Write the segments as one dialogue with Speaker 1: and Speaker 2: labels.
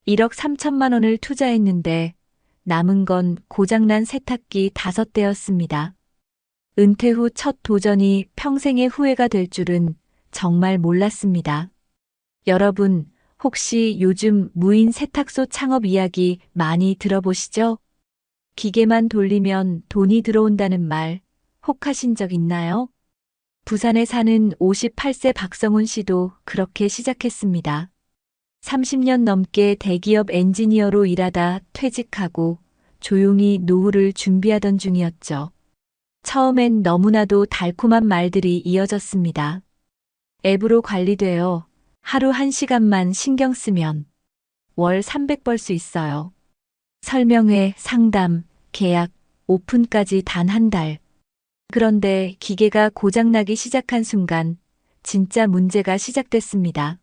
Speaker 1: 1억 3천만 원을 투자했는데 남은 건 고장난 세탁기 5대였습니다. 은퇴 후 첫 도전이 평생의 후회가 될 줄은 정말 몰랐습니다. 여러분, 혹시 요즘 무인 세탁소 창업 이야기 많이 들어보시죠? 기계만 돌리면 돈이 들어온다는 말 혹 하신 적 있나요? 부산에 사는 58세 박성훈 씨도 그렇게 시작했습니다. 30년 넘게 대기업 엔지니어로 일하다 퇴직하고 조용히 노후를 준비하던 중이었죠. 처음엔 너무나도 달콤한 말들이 이어졌습니다. 앱으로 관리되어 하루 1시간만 신경 쓰면 월 300 벌 수 있어요. 설명회, 상담, 계약, 오픈까지 단 한 달. 그런데 기계가 고장나기 시작한 순간 진짜 문제가 시작됐습니다.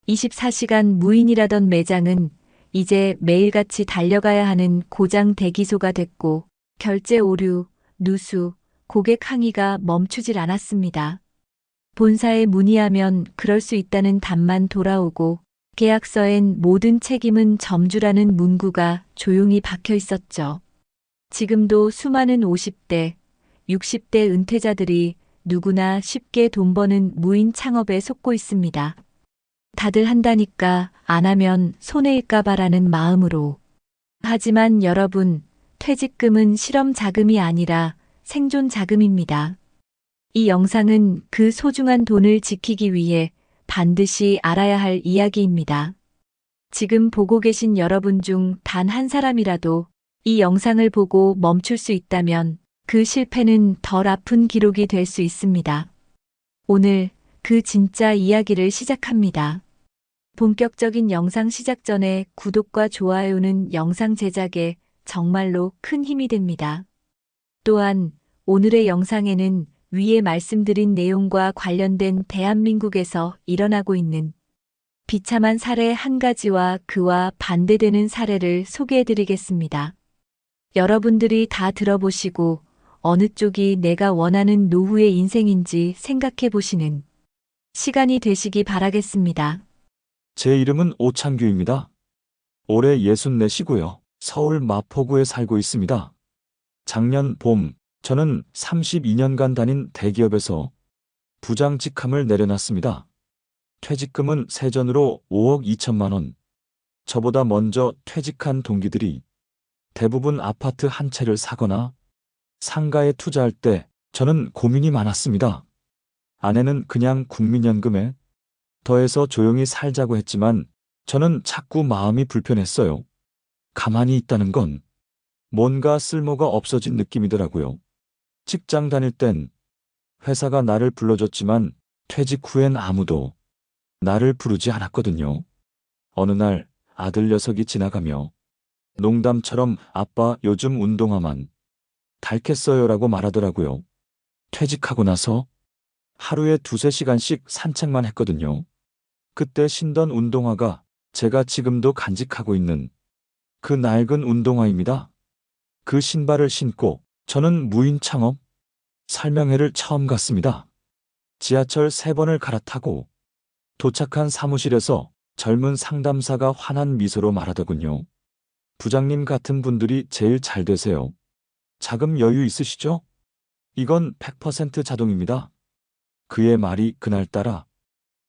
Speaker 1: 24시간 무인이라던 매장은 이제 매일같이 달려가야 하는 고장 대기소가 됐고 결제 오류, 누수, 고객 항의가 멈추질 않았습니다. 본사에 문의하면 그럴 수 있다는 답만 돌아오고 계약서엔 모든 책임은 점주라는 문구가 조용히 박혀 있었죠. 지금도 수많은 50대, 60대 은퇴자들이 누구나 쉽게 돈 버는 무인 창업에 속고 있습니다. 다들 한다니까 안 하면 손해일까봐라는 마음으로. 하지만 여러분, 퇴직금은 실험 자금이 아니라 생존 자금입니다. 이 영상은 그 소중한 돈을 지키기 위해 반드시 알아야 할 이야기입니다. 지금 보고 계신 여러분 중 단 한 사람이라도 이 영상을 보고 멈출 수 있다면 그 실패는 덜 아픈 기록이 될 수 있습니다. 오늘 그 진짜 이야기를 시작합니다. 본격적인 영상 시작 전에 구독과 좋아요는 영상 제작에 정말로 큰 힘이 됩니다. 또한 오늘의 영상에는 위에 말씀드린 내용과 관련된 대한민국에서 일어나고 있는 비참한 사례 한 가지와 그와 반대되는 사례를 소개해드리겠습니다. 여러분들이 다 들어보시고 어느 쪽이 내가 원하는 노후의 인생인지 생각해 보시는 시간이 되시기 바라겠습니다.
Speaker 2: 제 이름은 오창규입니다. 올해 64시고요. 서울 마포구에 살고 있습니다. 작년 봄, 저는 32년간 다닌 대기업에서 부장 직함을 내려놨습니다. 퇴직금은 세전으로 5억 2천만 원. 저보다 먼저 퇴직한 동기들이 대부분 아파트 한 채를 사거나 상가에 투자할 때 저는 고민이 많았습니다. 아내는 그냥 국민연금에 더해서 조용히 살자고 했지만 저는 자꾸 마음이 불편했어요. 가만히 있다는 건 뭔가 쓸모가 없어진 느낌이더라고요. 직장 다닐 땐 회사가 나를 불러줬지만 퇴직 후엔 아무도 나를 부르지 않았거든요. 어느 날 아들 녀석이 지나가며 농담처럼 아빠 요즘 운동화만 닳겠어요라고 말하더라고요. 퇴직하고 나서 하루에 2~3시간씩 산책만 했거든요. 그때 신던 운동화가 제가 지금도 간직하고 있는 그 낡은 운동화입니다. 그 신발을 신고 저는 무인 창업 설명회를 처음 갔습니다. 지하철 3번을 갈아타고 도착한 사무실에서 젊은 상담사가 환한 미소로 말하더군요. 부장님 같은 분들이 제일 잘 되세요. 자금 여유 있으시죠? 이건 100% 자동입니다. 그의 말이 그날따라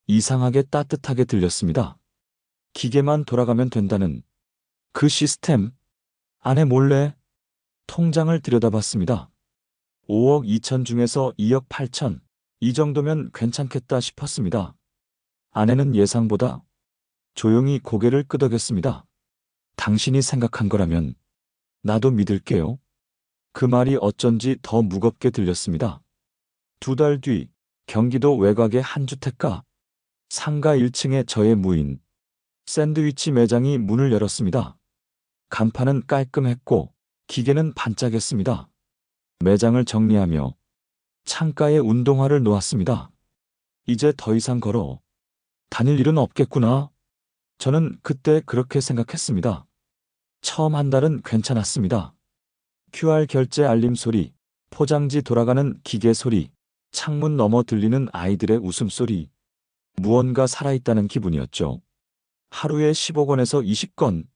Speaker 2: 이상하게 따뜻하게 들렸습니다. 기계만 돌아가면 된다는 그 시스템. 아내 몰래 통장을 들여다봤습니다. 5억 2천 중에서 2억 8천, 이 정도면 괜찮겠다 싶었습니다. 아내는 예상보다 조용히 고개를 끄덕였습니다. 당신이 생각한 거라면 나도 믿을게요. 그 말이 어쩐지 더 무겁게 들렸습니다. 2달 뒤 경기도 외곽의 한 주택가 상가 1층에 저의 무인 샌드위치 매장이 문을 열었습니다. 간판은 깔끔했고 기계는 반짝였습니다. 매장을 정리하며 창가에 운동화를 놓았습니다. 이제 더 이상 걸어 다닐 일은 없겠구나. 저는 그때 그렇게 생각했습니다. 처음 한 달은 괜찮았습니다. QR 결제 알림 소리, 포장지 돌아가는 기계 소리, 창문 너머 들리는 아이들의 웃음소리. 무언가 살아있다는 기분이었죠. 하루에 15건에서 20건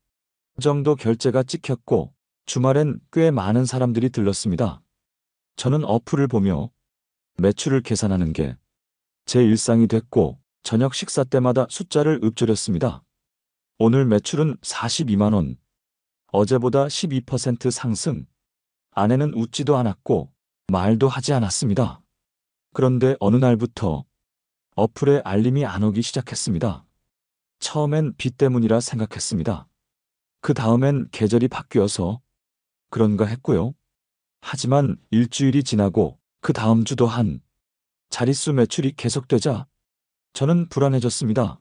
Speaker 2: 정도 결제가 찍혔고 주말엔 꽤 많은 사람들이 들렀습니다. 저는 어플을 보며 매출을 계산하는 게 제 일상이 됐고 저녁 식사 때마다 숫자를 읊조렸습니다. 오늘 매출은 42만 원. 어제보다 12% 상승. 아내는 웃지도 않았고 말도 하지 않았습니다. 그런데 어느 날부터 어플에 알림이 안 오기 시작했습니다. 처음엔 빚 때문이라 생각했습니다. 그 다음엔 계절이 바뀌어서 그런가 했고요. 하지만 일주일이 지나고 그 다음 주도 한 자릿수 매출이 계속되자 저는 불안해졌습니다.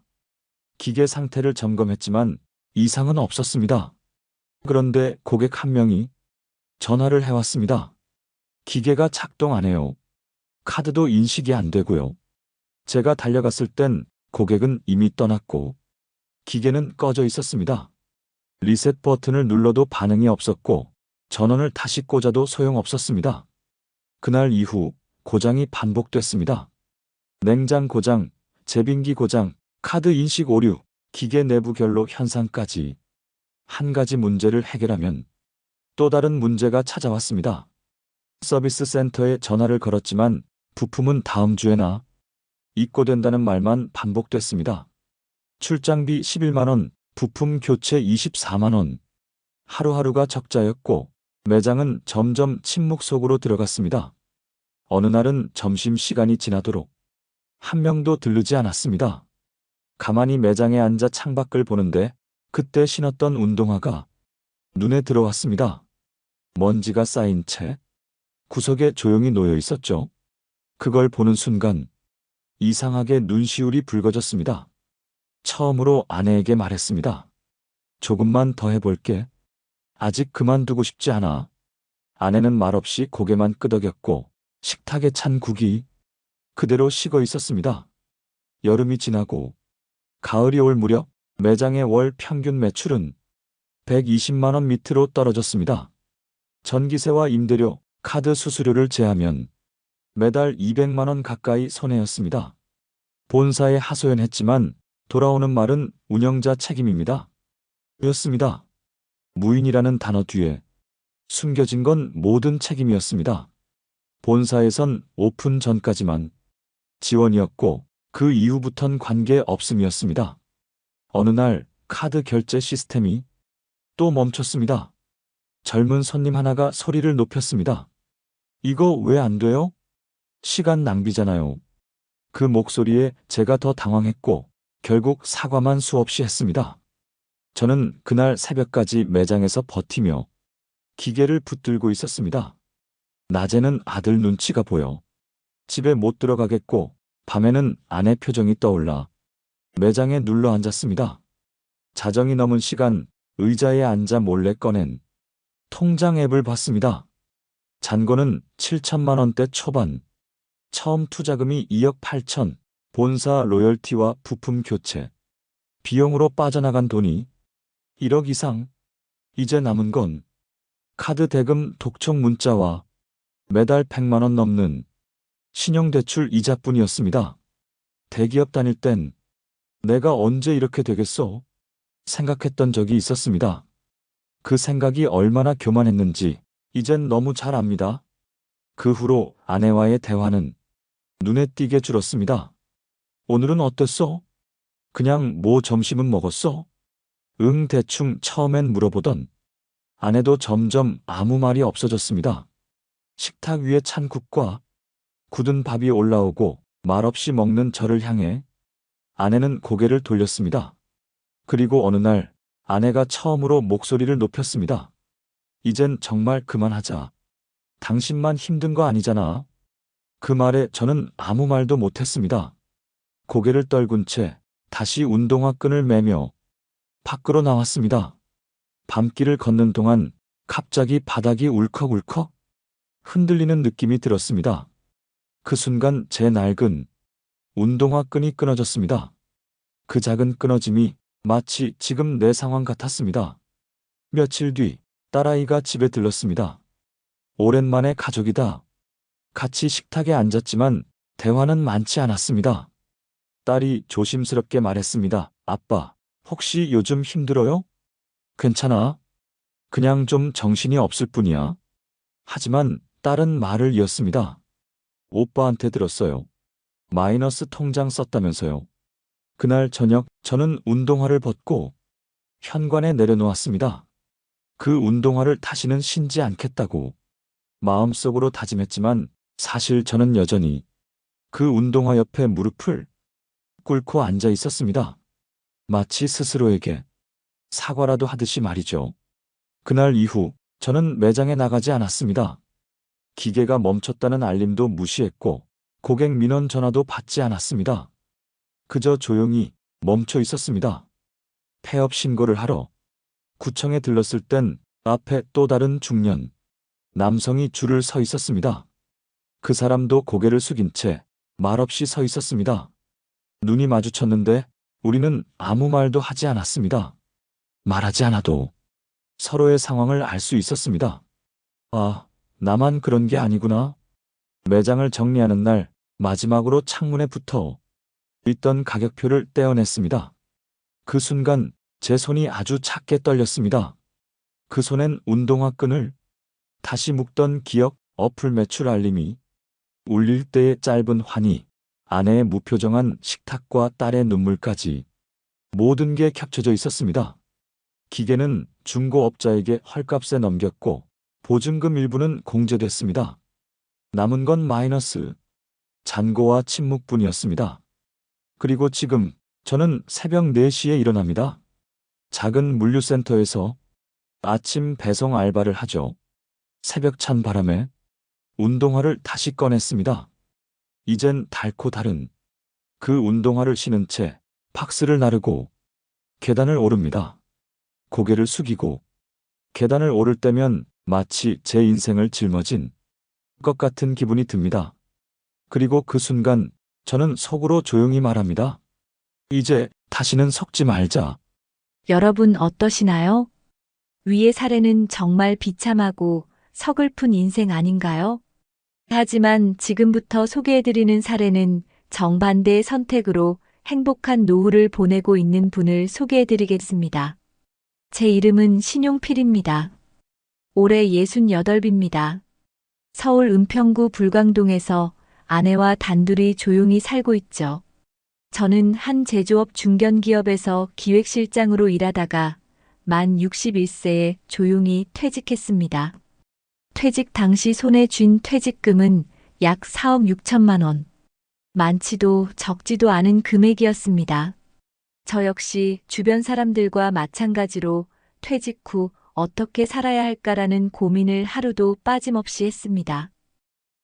Speaker 2: 기계 상태를 점검했지만 이상은 없었습니다. 그런데 고객 한 명이 전화를 해왔습니다. 기계가 작동 안 해요. 카드도 인식이 안 되고요. 제가 달려갔을 땐 고객은 이미 떠났고 기계는 꺼져 있었습니다. 리셋 버튼을 눌러도 반응이 없었고 전원을 다시 꽂아도 소용없었습니다. 그날 이후 고장이 반복됐습니다. 냉장 고장, 제빙기 고장, 카드 인식 오류, 기계 내부 결로 현상까지 한 가지 문제를 해결하면 또 다른 문제가 찾아왔습니다. 서비스 센터에 전화를 걸었지만 부품은 다음 주에나 입고된다는 말만 반복됐습니다. 출장비 11만 원, 부품 교체 24만 원. 하루하루가 적자였고 매장은 점점 침묵 속으로 들어갔습니다. 어느 날은 점심시간이 지나도록 한 명도 들르지 않았습니다. 가만히 매장에 앉아 창밖을 보는데 그때 신었던 운동화가 눈에 들어왔습니다. 먼지가 쌓인 채 구석에 조용히 놓여 있었죠. 그걸 보는 순간 이상하게 눈시울이 붉어졌습니다. 처음으로 아내에게 말했습니다. 조금만 더 해볼게. 아직 그만두고 싶지 않아. 아내는 말없이 고개만 끄덕였고 식탁에 찬 국이 그대로 식어 있었습니다. 여름이 지나고 가을이 올 무렵 매장의 월 평균 매출은 120만 원 밑으로 떨어졌습니다. 전기세와 임대료, 카드 수수료를 제하면 매달 200만 원 가까이 손해였습니다. 본사에 하소연했지만 돌아오는 말은 운영자 책임입니다. 였습니다. 무인이라는 단어 뒤에 숨겨진 건 모든 책임이었습니다. 본사에선 오픈 전까지만 지원이었고 그 이후부턴 관계 없음이었습니다. 어느 날 카드 결제 시스템이 또 멈췄습니다. 젊은 손님 하나가 소리를 높였습니다. 이거 왜 안 돼요? 시간 낭비잖아요. 그 목소리에 제가 더 당황했고 결국 사과만 수없이 했습니다. 저는 그날 새벽까지 매장에서 버티며 기계를 붙들고 있었습니다. 낮에는 아들 눈치가 보여 집에 못 들어가겠고 밤에는 아내 표정이 떠올라 매장에 눌러 앉았습니다. 자정이 넘은 시간 의자에 앉아 몰래 꺼낸 통장 앱을 봤습니다. 잔고는 7천만 원대 초반, 처음 투자금이 2억 8천, 본사 로열티와 부품 교체, 비용으로 빠져나간 돈이 1억 이상, 이제 남은 건 카드 대금 독촉 문자와 매달 100만 원 넘는 신용대출 이자뿐이었습니다. 대기업 다닐 땐 내가 언제 이렇게 되겠어? 생각했던 적이 있었습니다. 그 생각이 얼마나 교만했는지 이젠 너무 잘 압니다. 그 후로 아내와의 대화는 눈에 띄게 줄었습니다. 오늘은 어땠어? 그냥 뭐 점심은 먹었어? 응, 대충 처음엔 물어보던 아내도 점점 아무 말이 없어졌습니다. 식탁 위에 찬 국과 굳은 밥이 올라오고 말없이 먹는 저를 향해 아내는 고개를 돌렸습니다. 그리고 어느 날 아내가 처음으로 목소리를 높였습니다. 이젠 정말 그만하자. 당신만 힘든 거 아니잖아. 그 말에 저는 아무 말도 못했습니다. 고개를 떨군 채 다시 운동화 끈을 매며 밖으로 나왔습니다. 밤길을 걷는 동안 갑자기 바닥이 울컥울컥 흔들리는 느낌이 들었습니다. 그 순간 제 낡은 운동화 끈이 끊어졌습니다. 그 작은 끊어짐이 마치 지금 내 상황 같았습니다. 며칠 뒤 딸아이가 집에 들렀습니다. 오랜만에 가족이다. 같이 식탁에 앉았지만 대화는 많지 않았습니다. 딸이 조심스럽게 말했습니다. 아빠, 혹시 요즘 힘들어요? 괜찮아. 그냥 좀 정신이 없을 뿐이야. 하지만 딸은 말을 이었습니다. 오빠한테 들었어요. 마이너스 통장 썼다면서요. 그날 저녁 저는 운동화를 벗고 현관에 내려놓았습니다. 그 운동화를 다시는 신지 않겠다고 마음속으로 다짐했지만 사실 저는 여전히 그 운동화 옆에 무릎을 꿇고 앉아 있었습니다. 마치 스스로에게 사과라도 하듯이 말이죠. 그날 이후 저는 매장에 나가지 않았습니다. 기계가 멈췄다는 알림도 무시했고 고객 민원 전화도 받지 않았습니다. 그저 조용히 멈춰 있었습니다. 폐업 신고를 하러 구청에 들렀을 땐 앞에 또 다른 중년 남성이 줄을 서 있었습니다. 그 사람도 고개를 숙인 채 말없이 서 있었습니다. 눈이 마주쳤는데 우리는 아무 말도 하지 않았습니다. 말하지 않아도 서로의 상황을 알 수 있었습니다. 아, 나만 그런 게 아니구나. 매장을 정리하는 날 마지막으로 창문에 붙어 있던 가격표를 떼어냈습니다. 그 순간 제 손이 아주 작게 떨렸습니다. 그 손엔 운동화 끈을 다시 묶던 기억, 어플 매출 알림이 울릴 때의 짧은 환희, 아내의 무표정한 식탁과 딸의 눈물까지 모든 게 겹쳐져 있었습니다. 기계는 중고업자에게 헐값에 넘겼고 보증금 일부는 공제됐습니다. 남은 건 마이너스, 잔고와 침묵뿐이었습니다. 그리고 지금 저는 새벽 4시에 일어납니다. 작은 물류센터에서 아침 배송 알바를 하죠. 새벽 찬 바람에 운동화를 다시 꺼냈습니다. 이젠 닳고 다른 그 운동화를 신은 채 팍스를 나르고 계단을 오릅니다. 고개를 숙이고 계단을 오를 때면 마치 제 인생을 짊어진 것 같은 기분이 듭니다. 그리고 그 순간 저는 속으로 조용히 말합니다. 이제 다시는 섞지 말자.
Speaker 1: 여러분 어떠시나요? 위의 사례는 정말 비참하고 서글픈 인생 아닌가요? 하지만 지금부터 소개해드리는 사례는 정반대의 선택으로 행복한 노후를 보내고 있는 분을 소개해드리겠습니다. 제 이름은 신용필입니다. 올해 68입니다. 서울 은평구 불광동에서 아내와 단둘이 조용히 살고 있죠. 저는 한 제조업 중견기업에서 기획실장으로 일하다가 만 61세에 조용히 퇴직했습니다. 퇴직 당시 손에 쥔 퇴직금은 약 4억 6천만 원. 많지도 적지도 않은 금액이었습니다. 저 역시 주변 사람들과 마찬가지로 퇴직 후 어떻게 살아야 할까라는 고민을 하루도 빠짐없이 했습니다.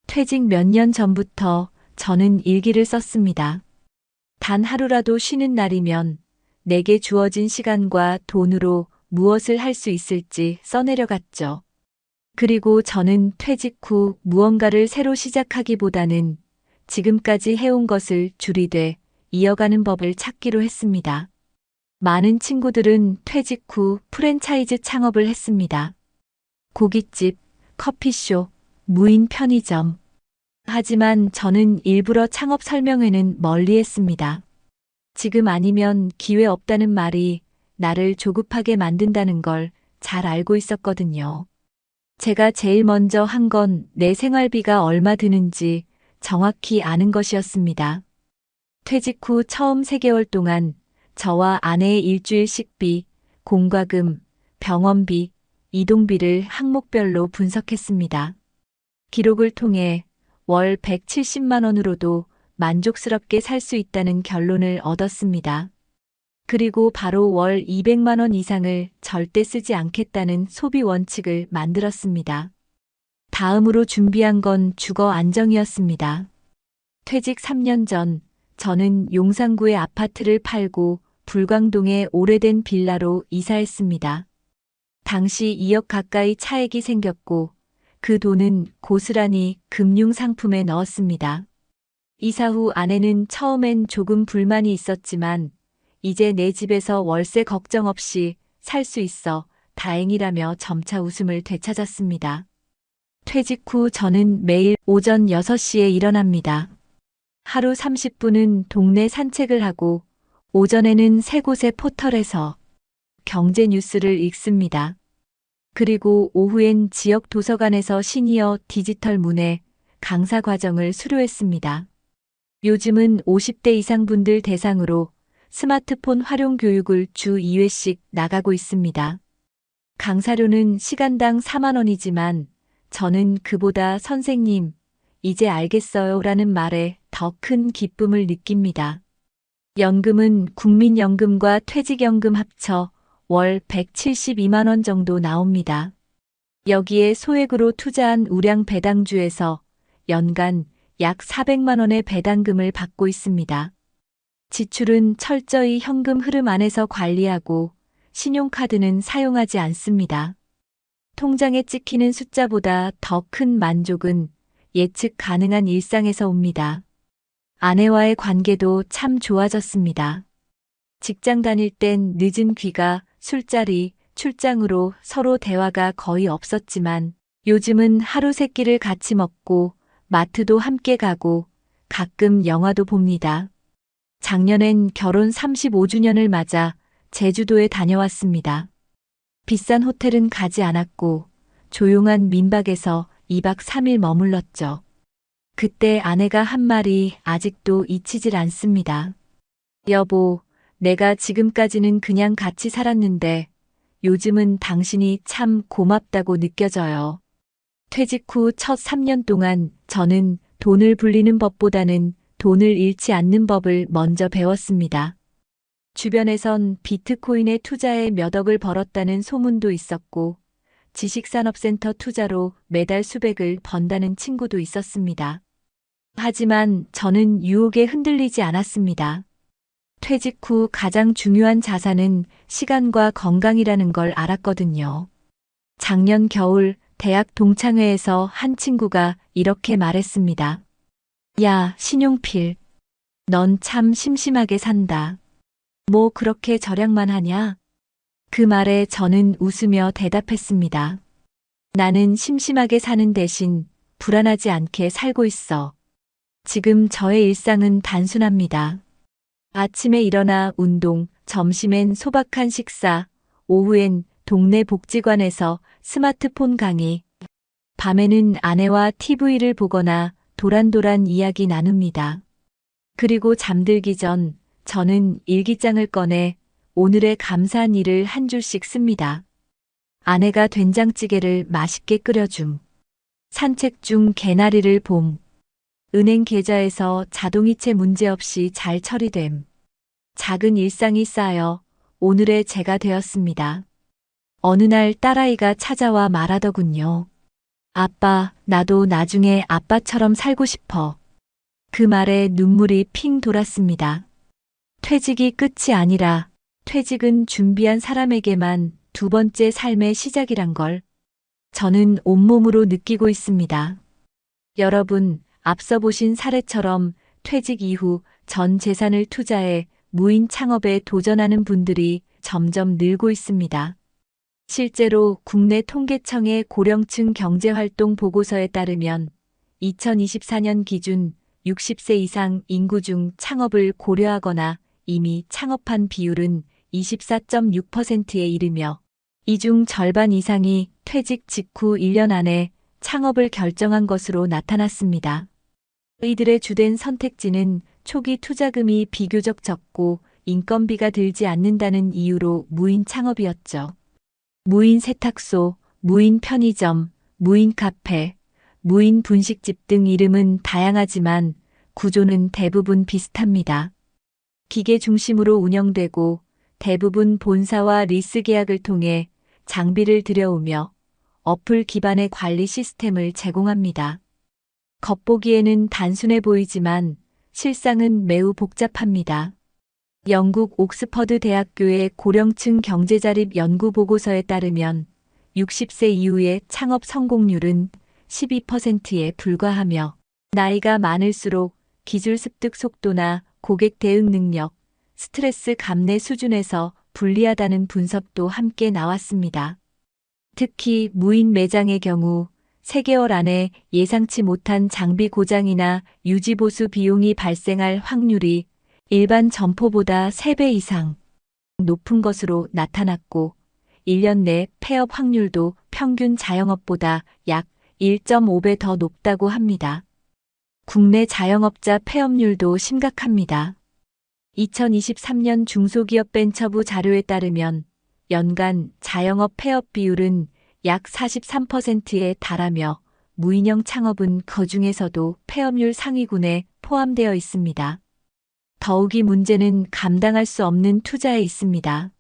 Speaker 1: 퇴직 몇 년 전부터 저는 일기를 썼습니다. 단 하루라도 쉬는 날이면 내게 주어진 시간과 돈으로 무엇을 할 수 있을지 써내려갔죠. 그리고 저는 퇴직 후 무언가를 새로 시작하기보다는 지금까지 해온 것을 줄이되 이어가는 법을 찾기로 했습니다. 많은 친구들은 퇴직 후 프랜차이즈 창업을 했습니다. 고깃집, 커피숍, 무인 편의점. 하지만 저는 일부러 창업 설명회는 멀리했습니다. 지금 아니면 기회 없다는 말이 나를 조급하게 만든다는 걸 잘 알고 있었거든요. 제가 제일 먼저 한 건 내 생활비가 얼마 드는지 정확히 아는 것이었습니다. 퇴직 후 처음 3개월 동안 저와 아내의 일주일 식비, 공과금, 병원비, 이동비를 항목별로 분석했습니다. 기록을 통해 월 170만 원으로도 만족스럽게 살 수 있다는 결론을 얻었습니다. 그리고 바로 월 200만 원 이상을 절대 쓰지 않겠다는 소비 원칙을 만들었습니다. 다음으로 준비한 건 주거 안정이었습니다. 퇴직 3년 전 저는 용산구의 아파트를 팔고 불광동의 오래된 빌라로 이사했습니다. 당시 2억 가까이 차액이 생겼고 그 돈은 고스란히 금융 상품에 넣었습니다. 이사 후 아내는 처음엔 조금 불만이 있었지만 이제 내 집에서 월세 걱정 없이 살 수 있어 다행이라며 점차 웃음을 되찾았습니다. 퇴직 후 저는 매일 오전 6시에 일어납니다. 하루 30분은 동네 산책을 하고 오전에는 세 곳의 포털에서 경제 뉴스를 읽습니다. 그리고 오후엔 지역 도서관에서 시니어 디지털 문해 강사 과정을 수료했습니다. 요즘은 50대 이상 분들 대상으로 스마트폰 활용 교육을 주 2회씩 나가고 있습니다. 강사료는 시간당 4만 원이지만 저는 그보다 선생님, 이제 알겠어요 라는 말에 더 큰 기쁨을 느낍니다. 연금은 국민연금과 퇴직연금 합쳐 월 172만 원 정도 나옵니다. 여기에 소액으로 투자한 우량 배당주에서 연간 약 400만 원의 배당금을 받고 있습니다. 지출은 철저히 현금 흐름 안에서 관리하고 신용카드는 사용하지 않습니다. 통장에 찍히는 숫자보다 더 큰 만족은 예측 가능한 일상에서 옵니다. 아내와의 관계도 참 좋아졌습니다. 직장 다닐 땐 늦은 귀가, 술자리, 출장으로 서로 대화가 거의 없었지만 요즘은 하루 세 끼를 같이 먹고 마트도 함께 가고 가끔 영화도 봅니다. 작년엔 결혼 35주년을 맞아 제주도에 다녀왔습니다. 비싼 호텔은 가지 않았고 조용한 민박에서 2박 3일 머물렀죠. 그때 아내가 한 말이 아직도 잊히질 않습니다. 여보, 내가 지금까지는 그냥 같이 살았는데 요즘은 당신이 참 고맙다고 느껴져요. 퇴직 후 첫 3년 동안 저는 돈을 불리는 법보다는 돈을 잃지 않는 법을 먼저 배웠습니다. 주변에선 비트코인에 투자해 몇 억을 벌었다는 소문도 있었고 지식산업센터 투자로 매달 수백을 번다는 친구도 있었습니다. 하지만 저는 유혹에 흔들리지 않았습니다. 퇴직 후 가장 중요한 자산은 시간과 건강이라는 걸 알았거든요. 작년 겨울 대학 동창회에서 한 친구가 이렇게 말했습니다. 야, 신용필. 넌 참 심심하게 산다. 뭐 그렇게 절약만 하냐? 그 말에 저는 웃으며 대답했습니다. 나는 심심하게 사는 대신 불안하지 않게 살고 있어. 지금 저의 일상은 단순합니다. 아침에 일어나 운동, 점심엔 소박한 식사, 오후엔 동네 복지관에서 스마트폰 강의, 밤에는 아내와 TV를 보거나 도란도란 이야기 나눕니다. 그리고 잠들기 전 저는 일기장을 꺼내 오늘의 감사한 일을 한 줄씩 씁니다. 아내가 된장찌개를 맛있게 끓여줌. 산책 중 개나리를 봄. 은행 계좌에서 자동이체 문제없이 잘 처리됨. 작은 일상이 쌓여 오늘의 제가 되었습니다. 어느 날 딸아이가 찾아와 말하더군요. 아빠, 나도 나중에 아빠처럼 살고 싶어. 그 말에 눈물이 핑 돌았습니다. 퇴직이 끝이 아니라 퇴직은 준비한 사람에게만 두 번째 삶의 시작이란 걸 저는 온몸으로 느끼고 있습니다. 여러분, 앞서 보신 사례처럼 퇴직 이후 전 재산을 투자해 무인 창업에 도전하는 분들이 점점 늘고 있습니다. 실제로 국내 통계청의 고령층 경제활동 보고서에 따르면 2024년 기준 60세 이상 인구 중 창업을 고려하거나 이미 창업한 비율은 24.6%에 이르며 이 중 절반 이상이 퇴직 직후 1년 안에 창업을 결정한 것으로 나타났습니다. 이들의 주된 선택지는 초기 투자금이 비교적 적고 인건비가 들지 않는다는 이유로 무인 창업이었죠. 무인 세탁소, 무인 편의점, 무인 카페, 무인 분식집 등 이름은 다양하지만 구조는 대부분 비슷합니다. 기계 중심으로 운영되고 대부분 본사와 리스 계약을 통해 장비를 들여오며 어플 기반의 관리 시스템을 제공합니다. 겉보기에는 단순해 보이지만 실상은 매우 복잡합니다. 영국 옥스퍼드 대학교의 고령층 경제자립 연구 보고서에 따르면 60세 이후의 창업 성공률은 12%에 불과하며 나이가 많을수록 기술 습득 속도나 고객 대응 능력, 스트레스 감내 수준에서 불리하다는 분석도 함께 나왔습니다. 특히 무인 매장의 경우 3개월 안에 예상치 못한 장비 고장이나 유지 보수 비용이 발생할 확률이 일반 점포보다 3배 이상 높은 것으로 나타났고 1년 내 폐업 확률도 평균 자영업보다 약 1.5배 더 높다고 합니다. 국내 자영업자 폐업률도 심각합니다. 2023년 중소기업벤처부 자료에 따르면 연간 자영업 폐업 비율은 약 43%에 달하며 무인형 창업은 그중에서도 폐업률 상위군에 포함되어 있습니다. 더욱이 문제는 감당할 수 없는 투자에 있습니다.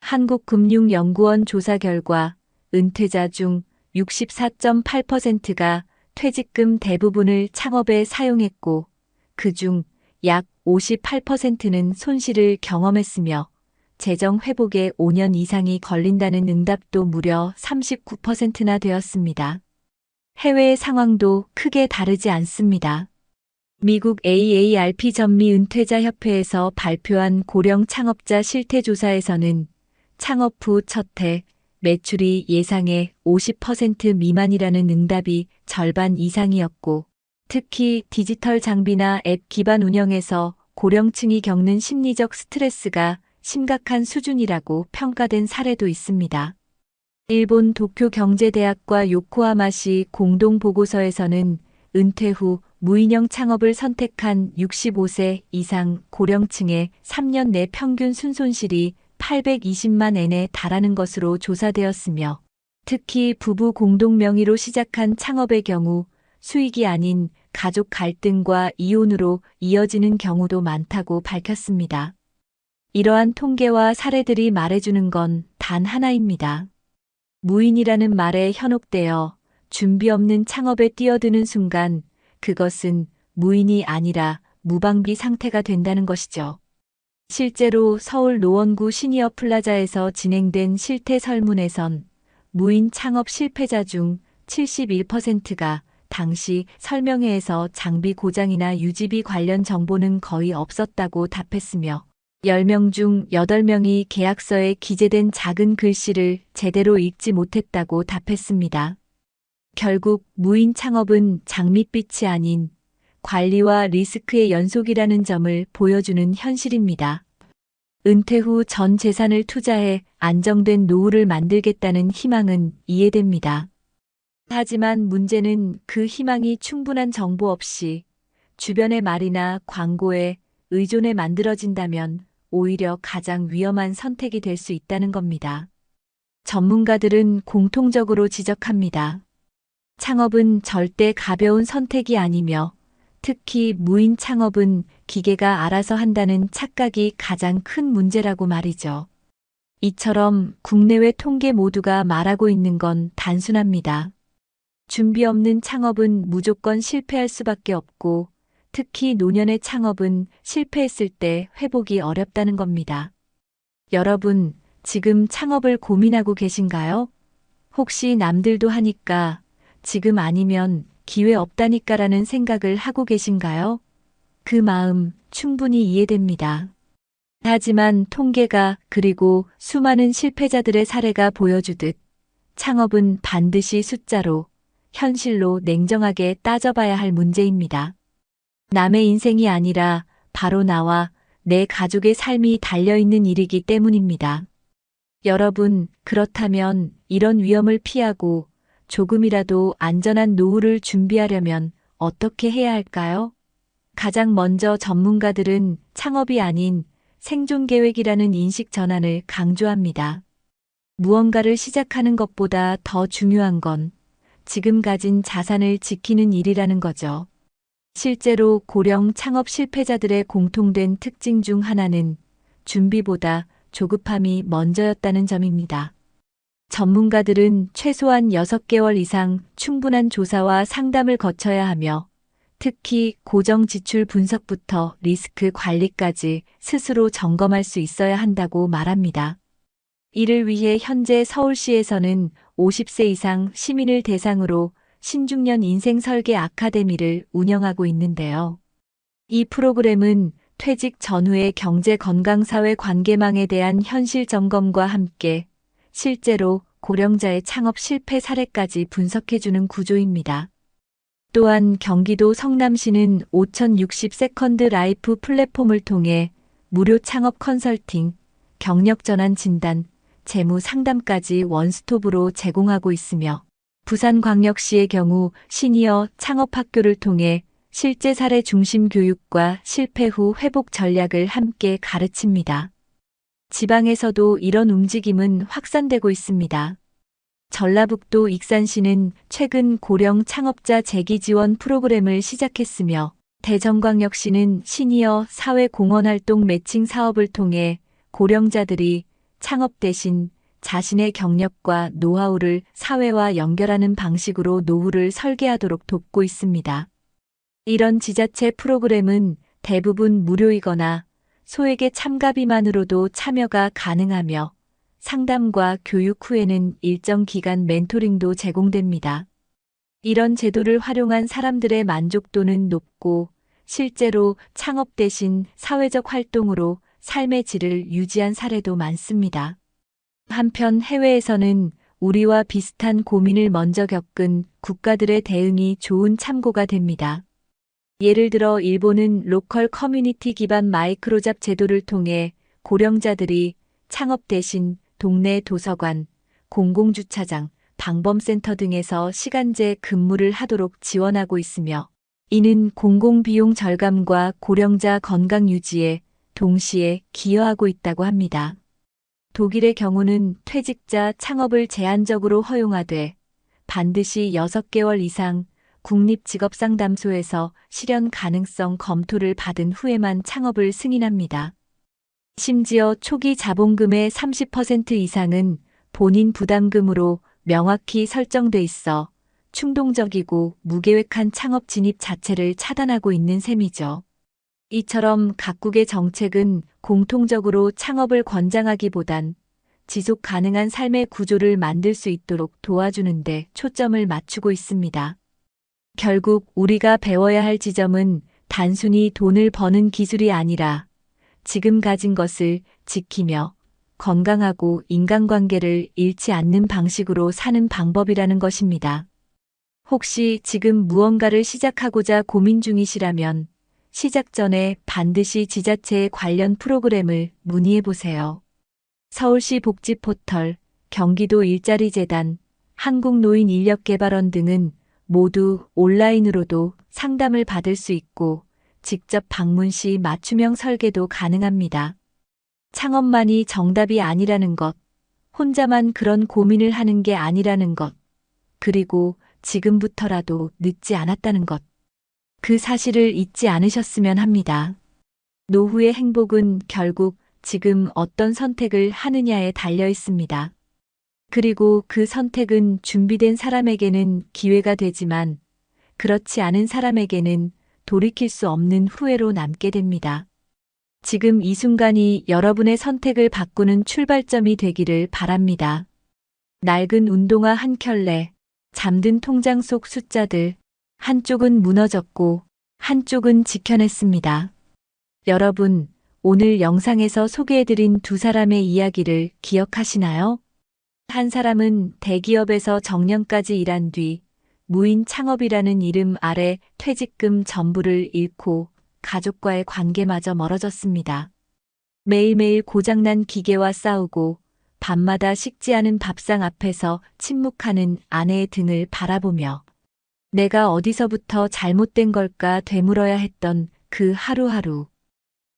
Speaker 1: 한국금융연구원 조사 결과 은퇴자 중 64.8%가 퇴직금 대부분을 창업에 사용했고 그중 약 58%는 손실을 경험했으며 재정 회복에 5년 이상이 걸린다는 응답도 무려 39%나 되었습니다. 해외의 상황도 크게 다르지 않습니다. 미국 AARP 전미 은퇴자 협회에서 발표한 고령 창업자 실태 조사에서는 창업 후 첫 해 매출이 예상의 50% 미만이라는 응답이 절반 이상이었고 특히 디지털 장비나 앱 기반 운영에서 고령층이 겪는 심리적 스트레스가 심각한 수준이라고 평가된 사례도 있습니다. 일본 도쿄 경제대학과 요코하마시 공동 보고서에서는 은퇴 후 무인형 창업을 선택한 65세 이상 고령층의 3년 내 평균 순손실이 820만 엔에 달하는 것으로 조사되었으며 특히 부부 공동 명의로 시작한 창업의 경우 수익이 아닌 가족 갈등과 이혼으로 이어지는 경우도 많다고 밝혔습니다. 이러한 통계와 사례들이 말해주는 건 단 하나입니다. 무인이라는 말에 현혹되어 준비 없는 창업에 뛰어드는 순간 그것은 무인이 아니라 무방비 상태가 된다는 것이죠. 실제로 서울 노원구 시니어 플라자에서 진행된 실태 설문에선 무인 창업 실패자 중 71%가 당시 설명회에서 장비 고장이나 유지비 관련 정보는 거의 없었다고 답했으며 10명 중 8명이 계약서에 기재된 작은 글씨를 제대로 읽지 못했다고 답했습니다. 결국 무인 창업은 장밋빛이 아닌 관리와 리스크의 연속이라는 점을 보여주는 현실입니다. 은퇴 후 전 재산을 투자해 안정된 노후를 만들겠다는 희망은 이해됩니다. 하지만 문제는 그 희망이 충분한 정보 없이 주변의 말이나 광고에 의존해 만들어진다면 오히려 가장 위험한 선택이 될 수 있다는 겁니다. 전문가들은 공통적으로 지적합니다. 창업은 절대 가벼운 선택이 아니며 특히 무인 창업은 기계가 알아서 한다는 착각이 가장 큰 문제라고 말이죠. 이처럼 국내외 통계 모두가 말하고 있는 건 단순합니다. 준비 없는 창업은 무조건 실패할 수밖에 없고 특히 노년의 창업은 실패했을 때 회복이 어렵다는 겁니다. 여러분, 지금 창업을 고민하고 계신가요? 혹시 남들도 하니까 지금 아니면 기회 없다니까라는 생각을 하고 계신가요? 그 마음 충분히 이해됩니다. 하지만 통계가 그리고 수많은 실패자들의 사례가 보여주듯 창업은 반드시 숫자로, 현실로 냉정하게 따져봐야 할 문제입니다. 남의 인생이 아니라 바로 나와 내 가족의 삶이 달려있는 일이기 때문입니다. 여러분, 그렇다면 이런 위험을 피하고 조금이라도 안전한 노후를 준비하려면 어떻게 해야 할까요? 가장 먼저 전문가들은 창업이 아닌 생존 계획이라는 인식 전환을 강조합니다. 무언가를 시작하는 것보다 더 중요한 건 지금 가진 자산을 지키는 일이라는 거죠. 실제로 고령 창업 실패자들의 공통된 특징 중 하나는 준비보다 조급함이 먼저였다는 점입니다. 전문가들은 최소한 6개월 이상 충분한 조사와 상담을 거쳐야 하며 특히 고정 지출 분석부터 리스크 관리까지 스스로 점검할 수 있어야 한다고 말합니다. 이를 위해 현재 서울시에서는 50세 이상 시민을 대상으로 신중년 인생 설계 아카데미를 운영하고 있는데요. 이 프로그램은 퇴직 전후의 경제 건강 사회 관계망에 대한 현실 점검과 함께 실제로 고령자의 창업 실패 사례까지 분석해주는 구조입니다. 또한 경기도 성남시는 5060 세컨드 라이프 플랫폼을 통해 무료 창업 컨설팅, 경력 전환 진단, 재무 상담까지 원스톱으로 제공하고 있으며 부산광역시의 경우 시니어 창업학교를 통해 실제 사례 중심 교육과 실패 후 회복 전략을 함께 가르칩니다. 지방에서도 이런 움직임은 확산되고 있습니다. 전라북도 익산시는 최근 고령 창업자 재기 지원 프로그램을 시작했으며 대전광역시는 시니어 사회공헌활동 매칭 사업을 통해 고령자들이 창업 대신 자신의 경력과 노하우를 사회와 연결하는 방식으로 노후를 설계하도록 돕고 있습니다. 이런 지자체 프로그램은 대부분 무료이거나 소액의 참가비만으로도 참여가 가능하며 상담과 교육 후에는 일정 기간 멘토링도 제공됩니다. 이런 제도를 활용한 사람들의 만족도는 높고 실제로 창업 대신 사회적 활동으로 삶의 질을 유지한 사례도 많습니다. 한편 해외에서는 우리와 비슷한 고민을 먼저 겪은 국가들의 대응이 좋은 참고가 됩니다. 예를 들어 일본은 로컬 커뮤니티 기반 마이크로잡 제도를 통해 고령자들이 창업 대신 동네 도서관, 공공주차장, 방범센터 등에서 시간제 근무를 하도록 지원하고 있으며 이는 공공비용 절감과 고령자 건강 유지에 동시에 기여하고 있다고 합니다. 독일의 경우는 퇴직자 창업을 제한적으로 허용하되 반드시 6개월 이상 국립직업상담소에서 실현 가능성 검토를 받은 후에만 창업을 승인합니다. 심지어 초기 자본금의 30% 이상은 본인 부담금으로 명확히 설정돼 있어 충동적이고 무계획한 창업 진입 자체를 차단하고 있는 셈이죠. 이처럼 각국의 정책은 공통적으로 창업을 권장하기보단 지속 가능한 삶의 구조를 만들 수 있도록 도와주는 데 초점을 맞추고 있습니다. 결국 우리가 배워야 할 지점은 단순히 돈을 버는 기술이 아니라 지금 가진 것을 지키며 건강하고 인간관계를 잃지 않는 방식으로 사는 방법이라는 것입니다. 혹시 지금 무언가를 시작하고자 고민 중이시라면 시작 전에 반드시 지자체의 관련 프로그램을 문의해 보세요. 서울시 복지포털, 경기도 일자리재단, 한국노인인력개발원 등은 모두 온라인으로도 상담을 받을 수 있고 직접 방문 시 맞춤형 설계도 가능합니다. 창업만이 정답이 아니라는 것, 혼자만 그런 고민을 하는 게 아니라는 것, 그리고 지금부터라도 늦지 않았다는 것. 그 사실을 잊지 않으셨으면 합니다. 노후의 행복은 결국 지금 어떤 선택을 하느냐에 달려 있습니다. 그리고 그 선택은 준비된 사람에게는 기회가 되지만 그렇지 않은 사람에게는 돌이킬 수 없는 후회로 남게 됩니다. 지금 이 순간이 여러분의 선택을 바꾸는 출발점이 되기를 바랍니다. 낡은 운동화 한 켤레, 잠든 통장 속 숫자들, 한쪽은 무너졌고 한쪽은 지켜냈습니다. 여러분, 오늘 영상에서 소개해드린 두 사람의 이야기를 기억하시나요? 한 사람은 대기업에서 정년까지 일한 뒤 무인 창업이라는 이름 아래 퇴직금 전부를 잃고 가족과의 관계마저 멀어졌습니다. 매일매일 고장난 기계와 싸우고 밤마다 식지 않은 밥상 앞에서 침묵하는 아내의 등을 바라보며 내가 어디서부터 잘못된 걸까 되물어야 했던 그 하루하루.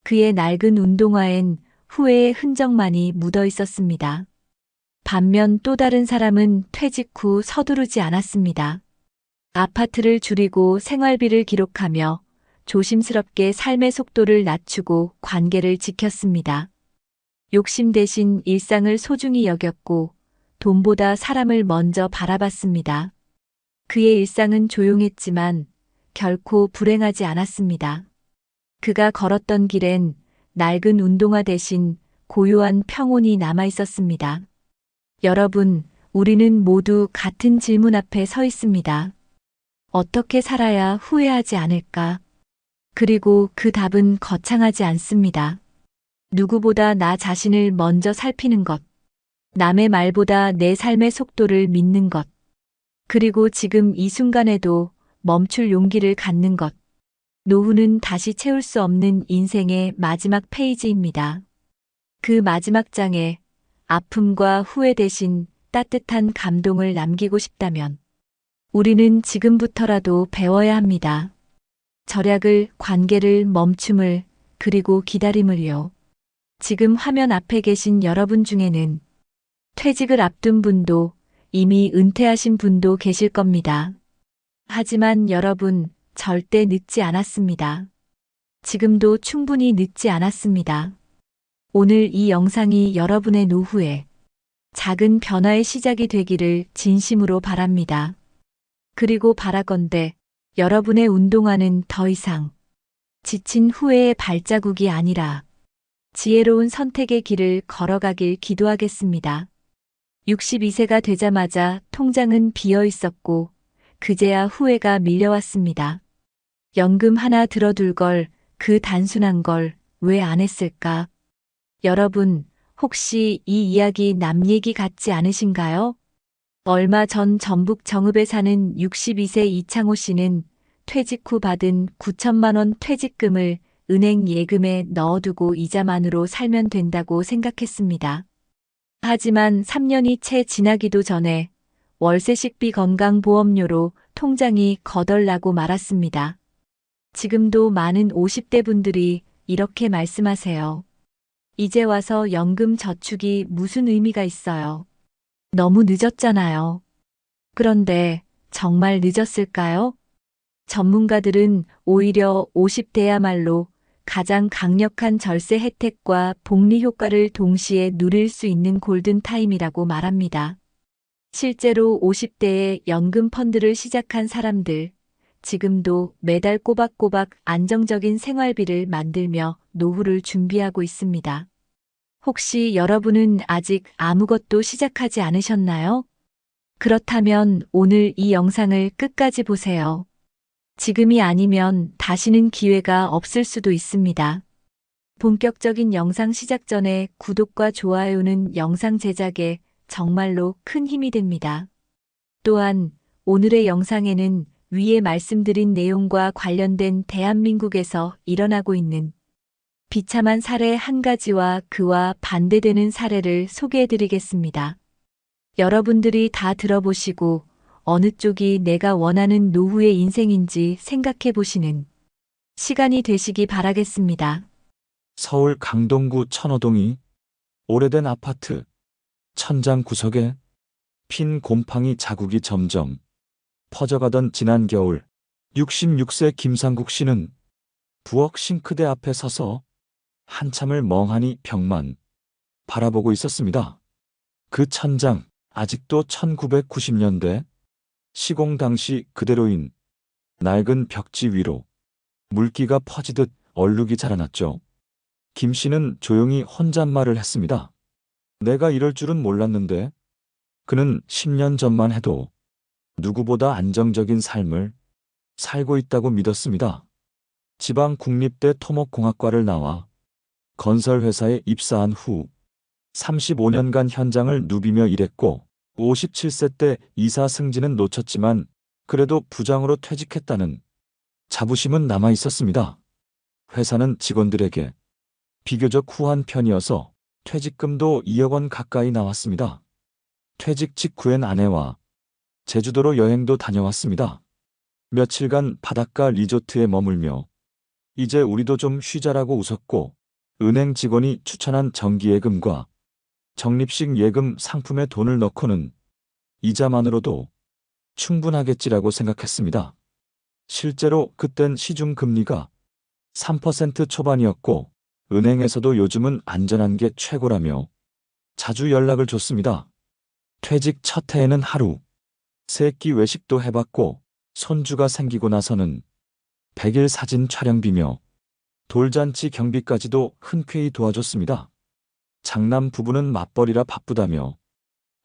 Speaker 1: 그의 낡은 운동화엔 후회의 흔적만이 묻어 있었습니다. 반면 또 다른 사람은 퇴직 후 서두르지 않았습니다. 아파트를 줄이고 생활비를 기록하며 조심스럽게 삶의 속도를 낮추고 관계를 지켰습니다. 욕심 대신 일상을 소중히 여겼고 돈보다 사람을 먼저 바라봤습니다. 그의 일상은 조용했지만 결코 불행하지 않았습니다. 그가 걸었던 길엔 낡은 운동화 대신 고요한 평온이 남아 있었습니다. 여러분, 우리는 모두 같은 질문 앞에 서 있습니다. 어떻게 살아야 후회하지 않을까? 그리고 그 답은 거창하지 않습니다. 누구보다 나 자신을 먼저 살피는 것, 남의 말보다 내 삶의 속도를 믿는 것, 그리고 지금 이 순간에도 멈출 용기를 갖는 것. 노후는 다시 채울 수 없는 인생의 마지막 페이지입니다. 그 마지막 장에 아픔과 후회 대신 따뜻한 감동을 남기고 싶다면 우리는 지금부터라도 배워야 합니다. 절약을, 관계를, 멈춤을, 그리고 기다림을요. 지금 화면 앞에 계신 여러분 중에는 퇴직을 앞둔 분도 이미 은퇴하신 분도 계실 겁니다. 하지만 여러분, 절대 늦지 않았습니다. 지금도 충분히 늦지 않았습니다. 오늘 이 영상이 여러분의 노후에 작은 변화의 시작이 되기를 진심으로 바랍니다. 그리고 바라건대 여러분의 운동화는 더 이상 지친 후회의 발자국이 아니라 지혜로운 선택의 길을 걸어가길 기도하겠습니다. 62세가 되자마자 통장은 비어 있었고 그제야 후회가 밀려왔습니다. 연금 하나 들어둘 걸, 그 단순한 걸 왜 안 했을까? 여러분, 혹시 이 이야기 남 얘기 같지 않으신가요? 얼마 전 전북 정읍에 사는 62세 이창호 씨는 퇴직 후 받은 9천만 원 퇴직금을 은행 예금에 넣어두고 이자만으로 살면 된다고 생각했습니다. 하지만 3년이 채 지나기도 전에 월세 식비 건강보험료로 통장이 거덜나고 말았습니다. 지금도 많은 50대 분들이 이렇게 말씀하세요. 이제 와서 연금 저축이 무슨 의미가 있어요? 너무 늦었잖아요. 그런데 정말 늦었을까요? 전문가들은 오히려 50대야말로 가장 강력한 절세 혜택과 복리 효과를 동시에 누릴 수 있는 골든타임이라고 말합니다. 실제로 50대에 연금 펀드를 시작한 사람들, 지금도 매달 꼬박꼬박 안정적인 생활비를 만들며 노후를 준비하고 있습니다. 혹시 여러분은 아직 아무것도 시작하지 않으셨나요? 그렇다면 오늘 이 영상을 끝까지 보세요. 지금이 아니면 다시는 기회가 없을 수도 있습니다. 본격적인 영상 시작 전에 구독과 좋아요는 영상 제작에 정말로 큰 힘이 됩니다. 또한 오늘의 영상에는 위에 말씀드린 내용과 관련된 대한민국에서 일어나고 있는 비참한 사례 한 가지와 그와 반대되는 사례를 소개해드리겠습니다. 여러분들이 다 들어보시고 어느 쪽이 내가 원하는 노후의 인생인지 생각해 보시는 시간이 되시기 바라겠습니다.
Speaker 2: 서울 강동구 천호동이 오래된 아파트 천장 구석에 핀 곰팡이 자국이 점점 퍼져가던 지난 겨울 66세 김상국 씨는 부엌 싱크대 앞에 서서 한참을 멍하니 벽만 바라보고 있었습니다. 그 천장 아직도 1990년대 시공 당시 그대로인 낡은 벽지 위로 물기가 퍼지듯 얼룩이 자라났죠. 김 씨는 조용히 혼잣말을 했습니다. 내가 이럴 줄은 몰랐는데. 그는 10년 전만 해도 누구보다 안정적인 삶을 살고 있다고 믿었습니다. 지방 국립대 토목공학과를 나와 건설회사에 입사한 후 35년간 현장을 누비며 일했고 57세 때 이사 승진은 놓쳤지만 그래도 부장으로 퇴직했다는 자부심은 남아 있었습니다. 회사는 직원들에게 비교적 후한 편이어서 퇴직금도 2억 원 가까이 나왔습니다. 퇴직 직후엔 아내와 제주도로 여행도 다녀왔습니다. 며칠간 바닷가 리조트에 머물며 이제 우리도 좀 쉬자라고 웃었고 은행 직원이 추천한 정기예금과 적립식 예금 상품에 돈을 넣고는 이자만으로도 충분하겠지라고 생각했습니다. 실제로 그땐 시중금리가 3% 초반이었고 은행에서도 요즘은 안전한 게 최고라며 자주 연락을 줬습니다. 퇴직 첫 해에는 하루 세 끼 외식도 해봤고 손주가 생기고 나서는 100일 사진 촬영비며 돌잔치 경비까지도 흔쾌히 도와줬습니다. 장남 부부는 맞벌이라 바쁘다며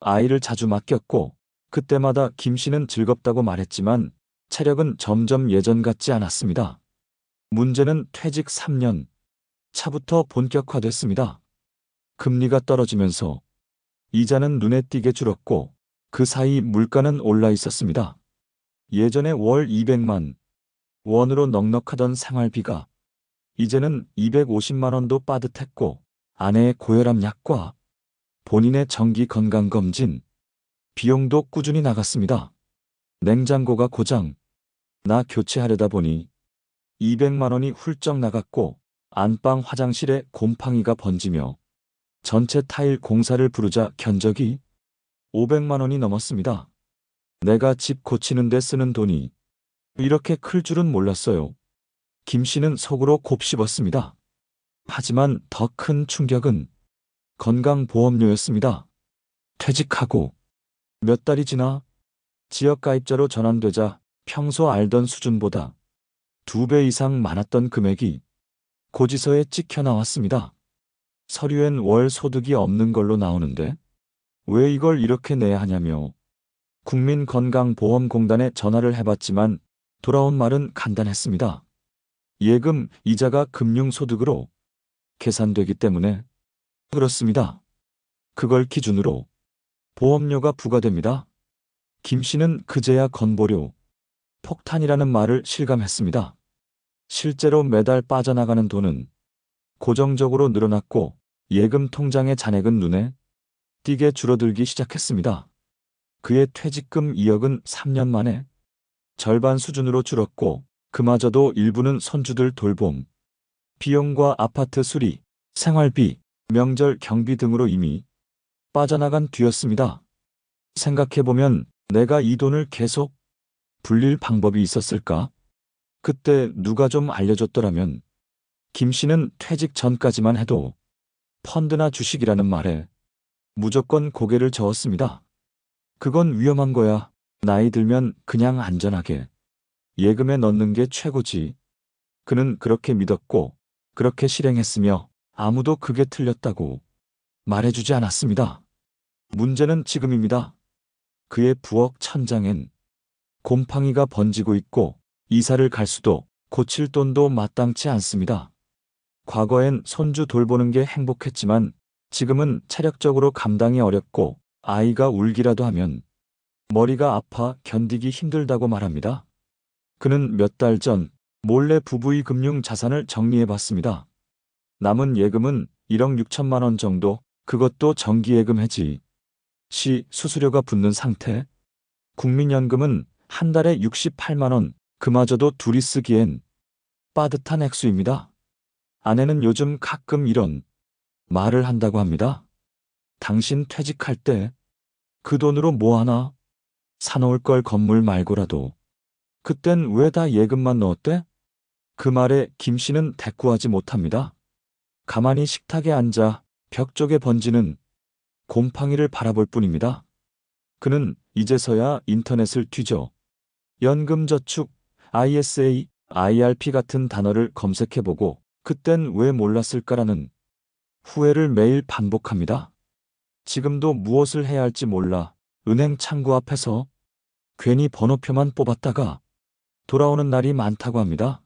Speaker 2: 아이를 자주 맡겼고 그때마다 김 씨는 즐겁다고 말했지만 체력은 점점 예전 같지 않았습니다. 문제는 퇴직 3년 차부터 본격화됐습니다. 금리가 떨어지면서 이자는 눈에 띄게 줄었고 그 사이 물가는 올라 있었습니다. 예전에 월 200만 원으로 넉넉하던 생활비가 이제는 250만 원도 빠듯했고 아내의 고혈압 약과 본인의 정기 건강검진 비용도 꾸준히 나갔습니다. 냉장고가 고장 나 교체하려다 보니 200만 원이 훌쩍 나갔고 안방 화장실에 곰팡이가 번지며 전체 타일 공사를 부르자 견적이 500만 원이 넘었습니다. 내가 집 고치는 데 쓰는 돈이 이렇게 클 줄은 몰랐어요. 김 씨는 속으로 곱씹었습니다. 하지만 더 큰 충격은 건강보험료였습니다. 퇴직하고 몇 달이 지나 지역가입자로 전환되자 평소 알던 수준보다 2배 이상 많았던 금액이 고지서에 찍혀 나왔습니다. 서류엔 월 소득이 없는 걸로 나오는데 왜 이걸 이렇게 내야 하냐며 국민건강보험공단에 전화를 해봤지만 돌아온 말은 간단했습니다. 예금, 이자가 금융소득으로 계산되기 때문에 그렇습니다. 그걸 기준으로 보험료가 부과됩니다. 김 씨는 그제야 건보료, 폭탄이라는 말을 실감했습니다. 실제로 매달 빠져나가는 돈은 고정적으로 늘어났고 예금 통장의 잔액은 눈에 띄게 줄어들기 시작했습니다. 그의 퇴직금 2억은 3년 만에 절반 수준으로 줄었고 그마저도 일부는 손주들 돌봄, 비용과 아파트 수리, 생활비, 명절 경비 등으로 이미 빠져나간 뒤였습니다. 생각해보면 내가 이 돈을 계속 불릴 방법이 있었을까? 그때 누가 좀 알려줬더라면 김 씨는 퇴직 전까지만 해도 펀드나 주식이라는 말에 무조건 고개를 저었습니다. 그건 위험한 거야. 나이 들면 그냥 안전하게 예금에 넣는 게 최고지. 그는 그렇게 믿었고 그렇게 실행했으며 아무도 그게 틀렸다고 말해주지 않았습니다. 문제는 지금입니다. 그의 부엌 천장엔 곰팡이가 번지고 있고 이사를 갈 수도 고칠 돈도 마땅치 않습니다. 과거엔 손주 돌보는 게 행복했지만 지금은 체력적으로 감당이 어렵고 아이가 울기라도 하면 머리가 아파 견디기 힘들다고 말합니다. 그는 몇 달 전 몰래 부부의 금융 자산을 정리해봤습니다. 남은 예금은 1억 6천만 원 정도, 그것도 정기예금 해지 시 수수료가 붙는 상태. 국민연금은 한 달에 68만 원, 그마저도 둘이 쓰기엔 빠듯한 액수입니다. 아내는 요즘 가끔 이런 말을 한다고 합니다. 당신 퇴직할 때 그 돈으로 뭐 하나 사놓을 걸 건물 말고라도. 그땐 왜 다 예금만 넣었대? 그 말에 김 씨는 대꾸하지 못합니다. 가만히 식탁에 앉아 벽 쪽에 번지는 곰팡이를 바라볼 뿐입니다. 그는 이제서야 인터넷을 뒤져 연금저축, ISA, IRP 같은 단어를 검색해보고 그땐 왜 몰랐을까라는 후회를 매일 반복합니다. 지금도 무엇을 해야 할지 몰라 은행 창구 앞에서 괜히 번호표만 뽑았다가 돌아오는 날이 많다고 합니다.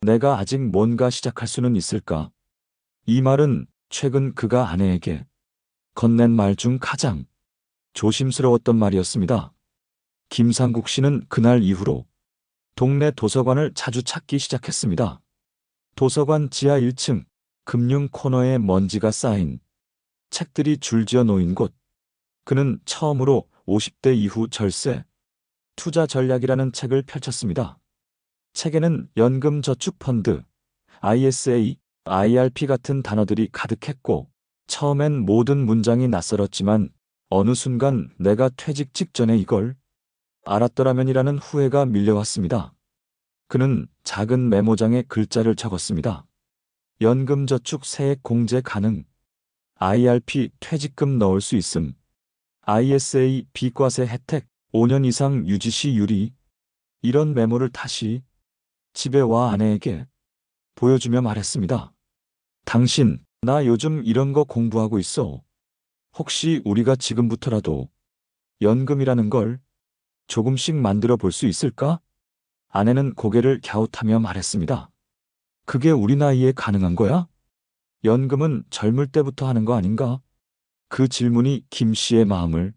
Speaker 2: 내가 아직 뭔가 시작할 수는 있을까? 이 말은 최근 그가 아내에게 건넨 말 중 가장 조심스러웠던 말이었습니다. 김상국 씨는 그날 이후로 동네 도서관을 자주 찾기 시작했습니다. 도서관 지하 1층 금융 코너에 먼지가 쌓인 책들이 줄지어 놓인 곳. 그는 처음으로 50대 이후 절세, 투자 전략이라는 책을 펼쳤습니다. 책에는 연금저축펀드, ISA, IRP 같은 단어들이 가득했고 처음엔 모든 문장이 낯설었지만 어느 순간 내가 퇴직 직전에 이걸 알았더라면이라는 후회가 밀려왔습니다. 그는 작은 메모장에 글자를 적었습니다. 연금저축 세액 공제 가능, IRP 퇴직금 넣을 수 있음, ISA 비과세 혜택 5년 이상 유지 시 유리. 이런 메모를 다시 집에 와 아내에게 보여주며 말했습니다. 당신, 나 요즘 이런 거 공부하고 있어. 혹시 우리가 지금부터라도 연금이라는 걸 조금씩 만들어 볼 수 있을까? 아내는 고개를 갸웃하며 말했습니다. 그게 우리 나이에 가능한 거야? 연금은 젊을 때부터 하는 거 아닌가? 그 질문이 김 씨의 마음을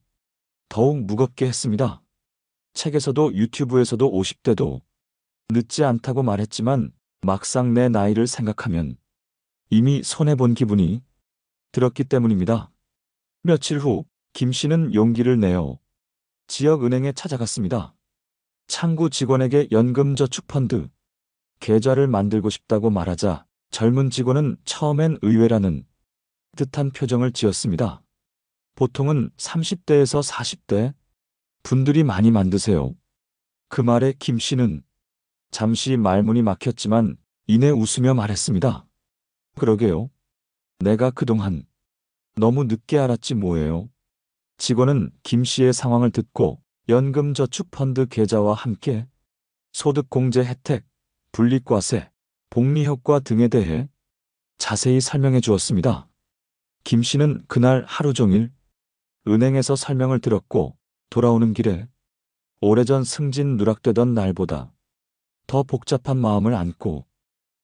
Speaker 2: 더욱 무겁게 했습니다. 책에서도 유튜브에서도 50대도 늦지 않다고 말했지만 막상 내 나이를 생각하면 이미 손해본 기분이 들었기 때문입니다. 며칠 후 김 씨는 용기를 내어 지역은행에 찾아갔습니다. 창구 직원에게 연금저축펀드 계좌를 만들고 싶다고 말하자 젊은 직원은 처음엔 의외라는 듯한 표정을 지었습니다. 보통은 30대에서 40대 분들이 많이 만드세요. 그 말에 김 씨는 잠시 말문이 막혔지만 이내 웃으며 말했습니다. 그러게요. 내가 그동안 너무 늦게 알았지 뭐예요. 직원은 김 씨의 상황을 듣고 연금저축펀드 계좌와 함께 소득공제 혜택, 분리과세, 복리효과 등에 대해 자세히 설명해 주었습니다. 김 씨는 그날 하루 종일 은행에서 설명을 들었고 돌아오는 길에 오래전 승진 누락되던 날보다 더 복잡한 마음을 안고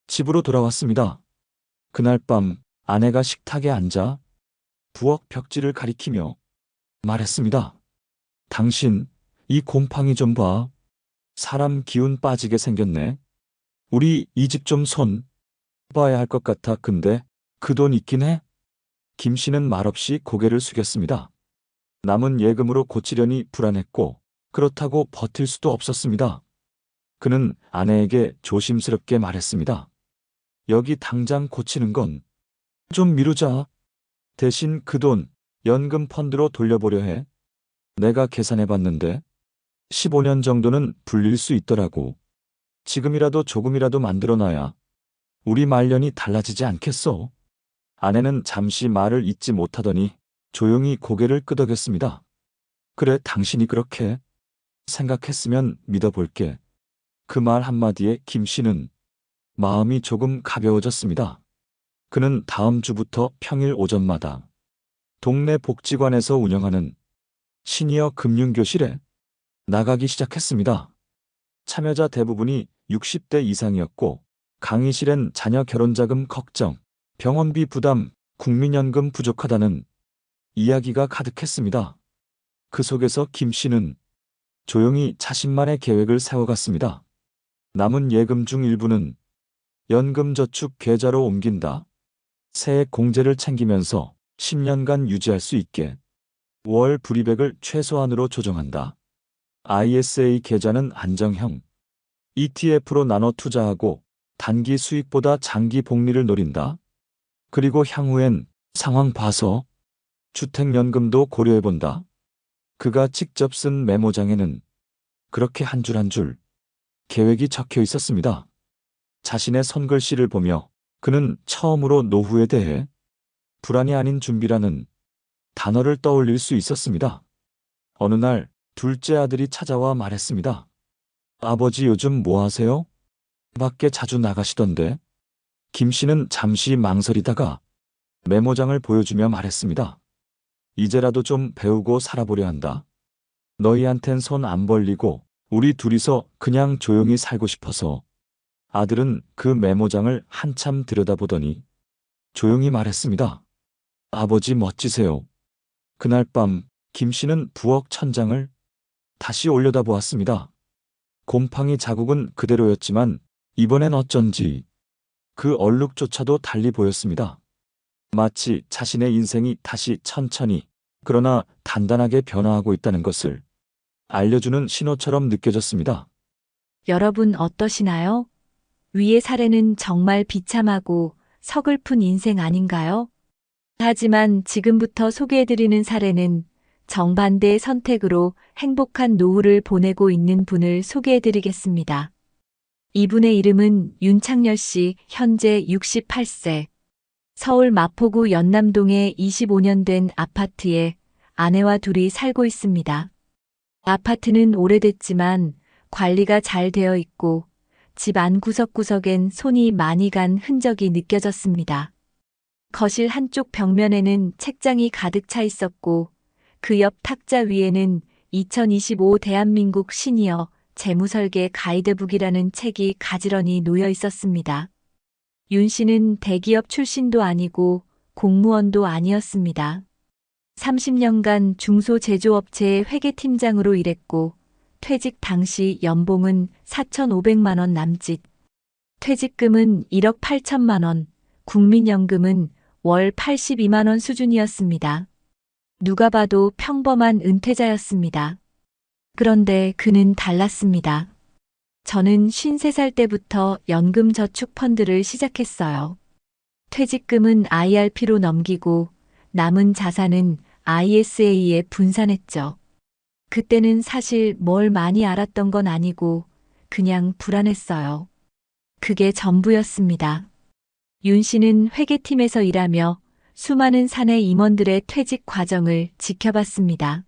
Speaker 2: 집으로 돌아왔습니다. 그날 밤 아내가 식탁에 앉아 부엌 벽지를 가리키며 말했습니다. 당신, 이 곰팡이 좀 봐. 사람 기운 빠지게 생겼네. 우리 이 집 좀 손 봐야 할 것 같아. 근데 그 돈 있긴 해? 김 씨는 말없이 고개를 숙였습니다. 남은 예금으로 고치려니 불안했고 그렇다고 버틸 수도 없었습니다. 그는 아내에게 조심스럽게 말했습니다. 여기 당장 고치는 건 좀 미루자. 대신 그 돈 연금 펀드로 돌려보려 해. 내가 계산해봤는데 15년 정도는 불릴 수 있더라고. 지금이라도 조금이라도 만들어놔야 우리 말년이 달라지지 않겠어. 아내는 잠시 말을 잇지 못하더니 조용히 고개를 끄덕였습니다. 그래, 당신이 그렇게 생각했으면 믿어볼게. 그 말 한마디에 김 씨는 마음이 조금 가벼워졌습니다. 그는 다음 주부터 평일 오전마다 동네 복지관에서 운영하는 시니어 금융교실에 나가기 시작했습니다. 참여자 대부분이 60대 이상이었고 강의실엔 자녀 결혼자금 걱정, 병원비 부담, 국민연금 부족하다는 이야기가 가득했습니다. 그 속에서 김 씨는 조용히 자신만의 계획을 세워갔습니다. 남은 예금 중 일부는 연금저축 계좌로 옮긴다. 세액 공제를 챙기면서 10년간 유지할 수 있게 월 불이백을 최소한으로 조정한다. ISA 계좌는 안정형, ETF로 나눠 투자하고 단기 수익보다 장기 복리를 노린다. 그리고 향후엔 상황 봐서 주택연금도 고려해본다. 그가 직접 쓴 메모장에는 그렇게 한 줄 한 줄 계획이 적혀 있었습니다. 자신의 손글씨를 보며 그는 처음으로 노후에 대해 불안이 아닌 준비라는 단어를 떠올릴 수 있었습니다. 어느 날 둘째 아들이 찾아와 말했습니다. 아버지, 요즘 뭐 하세요? 밖에 자주 나가시던데. 김 씨는 잠시 망설이다가 메모장을 보여주며 말했습니다. 이제라도 좀 배우고 살아보려 한다. 너희한텐 손 안 벌리고 우리 둘이서 그냥 조용히 살고 싶어서. 아들은 그 메모장을 한참 들여다보더니 조용히 말했습니다. 아버지, 멋지세요. 그날 밤 김 씨는 부엌 천장을 다시 올려다보았습니다. 곰팡이 자국은 그대로였지만 이번엔 어쩐지 그 얼룩조차도 달리 보였습니다. 마치 자신의 인생이 다시 천천히 그러나 단단하게 변화하고 있다는 것을 알려주는 신호처럼 느껴졌습니다.
Speaker 1: 여러분 어떠시나요? 위의 사례는 정말 비참하고 서글픈 인생 아닌가요? 하지만 지금부터 소개해드리는 사례는 정반대의 선택으로 행복한 노후를 보내고 있는 분을 소개해드리겠습니다. 이분의 이름은 윤창열 씨, 현재 68세. 서울 마포구 연남동에 25년 된 아파트에 아내와 둘이 살고 있습니다. 아파트는 오래됐지만 관리가 잘 되어 있고 집 안 구석구석엔 손이 많이 간 흔적이 느껴졌습니다. 거실 한쪽 벽면에는 책장이 가득 차 있었고 그 옆 탁자 위에는 2025 대한민국 시니어 재무설계 가이드북이라는 책이 가지런히 놓여 있었습니다. 윤 씨는 대기업 출신도 아니고 공무원도 아니었습니다. 30년간 중소제조업체의 회계팀장으로 일했고 퇴직 당시 연봉은 4,500만 원 남짓. 퇴직금은 1억 8천만 원, 국민연금은 월 82만 원 수준이었습니다. 누가 봐도 평범한 은퇴자였습니다. 그런데 그는 달랐습니다. 저는 53살 때부터 연금저축펀드를 시작했어요. 퇴직금은 IRP로 넘기고 남은 자산은 ISA에 분산했죠. 그때는 사실 뭘 많이 알았던 건 아니고 그냥 불안했어요. 그게 전부였습니다. 윤 씨는 회계팀에서 일하며 수많은 사내 임원들의 퇴직 과정을 지켜봤습니다.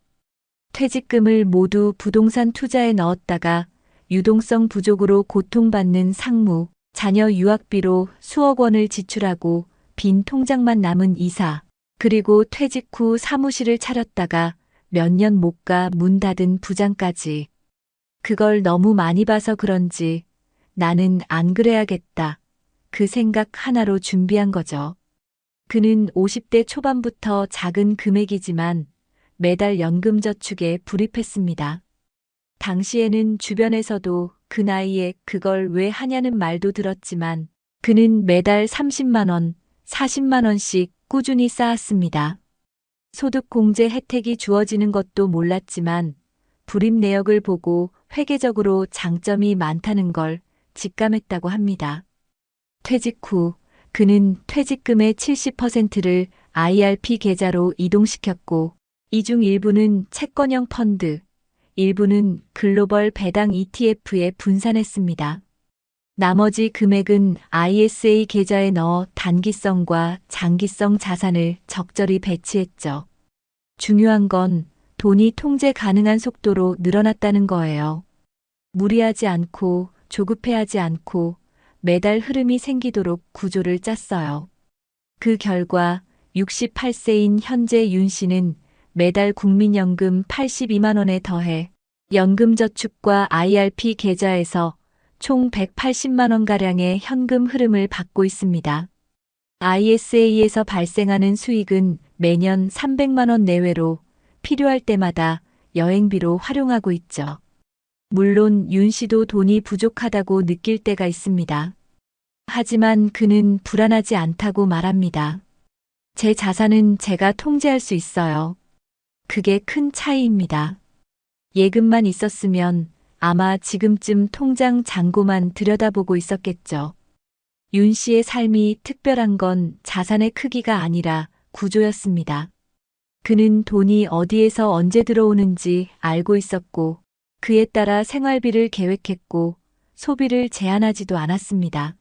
Speaker 1: 퇴직금을 모두 부동산 투자에 넣었다가 유동성 부족으로 고통받는 상무, 자녀 유학비로 수억 원을 지출하고 빈 통장만 남은 이사, 그리고 퇴직 후 사무실을 차렸다가 몇 년 못 가 문 닫은 부장까지. 그걸 너무 많이 봐서 그런지 나는 안 그래야겠다. 그 생각 하나로 준비한 거죠. 그는 50대 초반부터 작은 금액이지만 매달 연금저축에 불입했습니다. 당시에는 주변에서도 그 나이에 그걸 왜 하냐는 말도 들었지만 그는 매달 30만 원, 40만 원씩 꾸준히 쌓았습니다. 소득공제 혜택이 주어지는 것도 몰랐지만 불입 내역을 보고 회계적으로 장점이 많다는 걸 직감했다고 합니다. 퇴직 후 그는 퇴직금의 70%를 IRP 계좌로 이동시켰고 이 중 일부는 채권형 펀드, 일부는 글로벌 배당 ETF에 분산했습니다. 나머지 금액은 ISA 계좌에 넣어 단기성과 장기성 자산을 적절히 배치했죠. 중요한 건 돈이 통제 가능한 속도로 늘어났다는 거예요. 무리하지 않고 조급해하지 않고 매달 흐름이 생기도록 구조를 짰어요. 그 결과 68세인 현재 윤 씨는 매달 국민연금 82만 원에 더해 연금저축과 IRP 계좌에서 총 180만 원가량의 현금 흐름을 받고 있습니다. ISA에서 발생하는 수익은 매년 300만 원 내외로 필요할 때마다 여행비로 활용하고 있죠. 물론 윤 씨도 돈이 부족하다고 느낄 때가 있습니다. 하지만 그는 불안하지 않다고 말합니다. 제 자산은 제가 통제할 수 있어요. 그게 큰 차이입니다. 예금만 있었으면 아마 지금쯤 통장 잔고만 들여다보고 있었겠죠. 윤 씨의 삶이 특별한 건 자산의 크기가 아니라 구조였습니다. 그는 돈이 어디에서 언제 들어오는지 알고 있었고 그에 따라 생활비를 계획했고 소비를 제한하지도 않았습니다.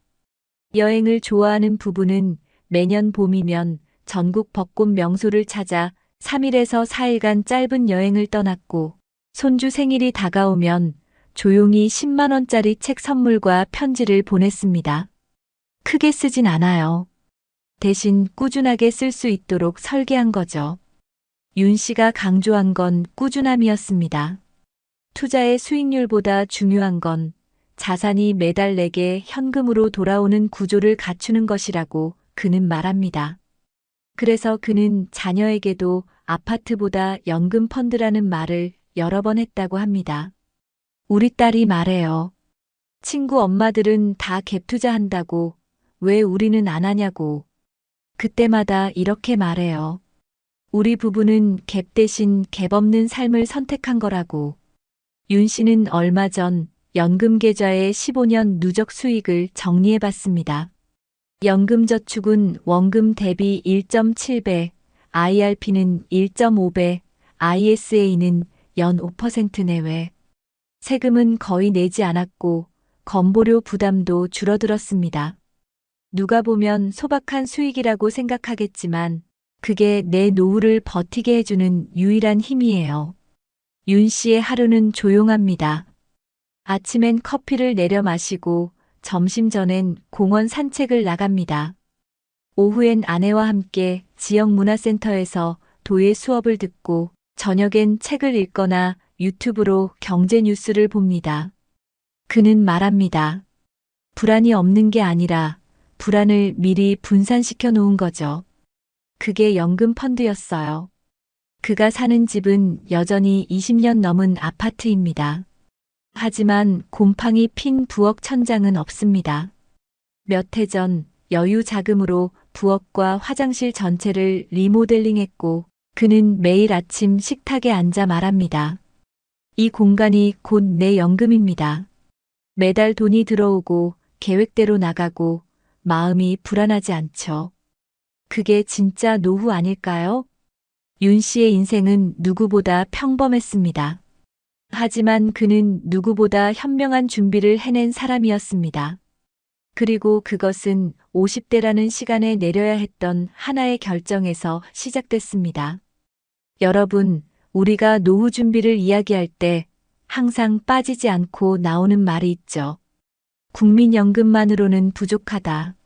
Speaker 1: 여행을 좋아하는 부부는 매년 봄이면 전국 벚꽃 명소를 찾아 3일에서 4일간 짧은 여행을 떠났고 손주 생일이 다가오면 조용히 10만 원짜리 책 선물과 편지를 보냈습니다. 크게 쓰진 않아요. 대신 꾸준하게 쓸 수 있도록 설계한 거죠. 윤 씨가 강조한 건 꾸준함이었습니다. 투자의 수익률보다 중요한 건 자산이 매달 내게 현금으로 돌아오는 구조를 갖추는 것이라고 그는 말합니다. 그래서 그는 자녀에게도 아파트보다 연금 펀드라는 말을 여러 번 했다고 합니다. 우리 딸이 말해요. 친구 엄마들은 다 갭 투자한다고 왜 우리는 안 하냐고. 그때마다 이렇게 말해요. 우리 부부는 갭 대신 갭 없는 삶을 선택한 거라고. 윤 씨는 얼마 전 연금 계좌의 15년 누적 수익을 정리해 봤습니다. 연금저축은 원금 대비 1.7배, IRP는 1.5배, ISA는 연 5% 내외. 세금은 거의 내지 않았고 건보료 부담도 줄어들었습니다. 누가 보면 소박한 수익이라고 생각하겠지만 그게 내 노후를 버티게 해주는 유일한 힘이에요. 윤 씨의 하루는 조용합니다. 아침엔 커피를 내려 마시고 점심 전엔 공원 산책을 나갑니다. 오후엔 아내와 함께 지역 문화센터에서 도예 수업을 듣고 저녁엔 책을 읽거나 유튜브로 경제 뉴스를 봅니다. 그는 말합니다. 불안이 없는 게 아니라 불안을 미리 분산시켜 놓은 거죠. 그게 연금 펀드였어요. 그가 사는 집은 여전히 20년 넘은 아파트입니다. 하지만 곰팡이 핀 부엌 천장은 없습니다. 몇 해 전 여유 자금으로 부엌과 화장실 전체를 리모델링했고 그는 매일 아침 식탁에 앉아 말합니다. 이 공간이 곧 내 연금입니다. 매달 돈이 들어오고 계획대로 나가고 마음이 불안하지 않죠. 그게 진짜 노후 아닐까요? 윤 씨의 인생은 누구보다 평범했습니다. 하지만 그는 누구보다 현명한 준비를 해낸 사람이었습니다. 그리고 그것은 50대라는 시간에 내려야 했던 하나의 결정에서 시작됐습니다. 여러분, 우리가 노후 준비를 이야기할 때 항상 빠지지 않고 나오는 말이 있죠. 국민연금만으로는 부족하다.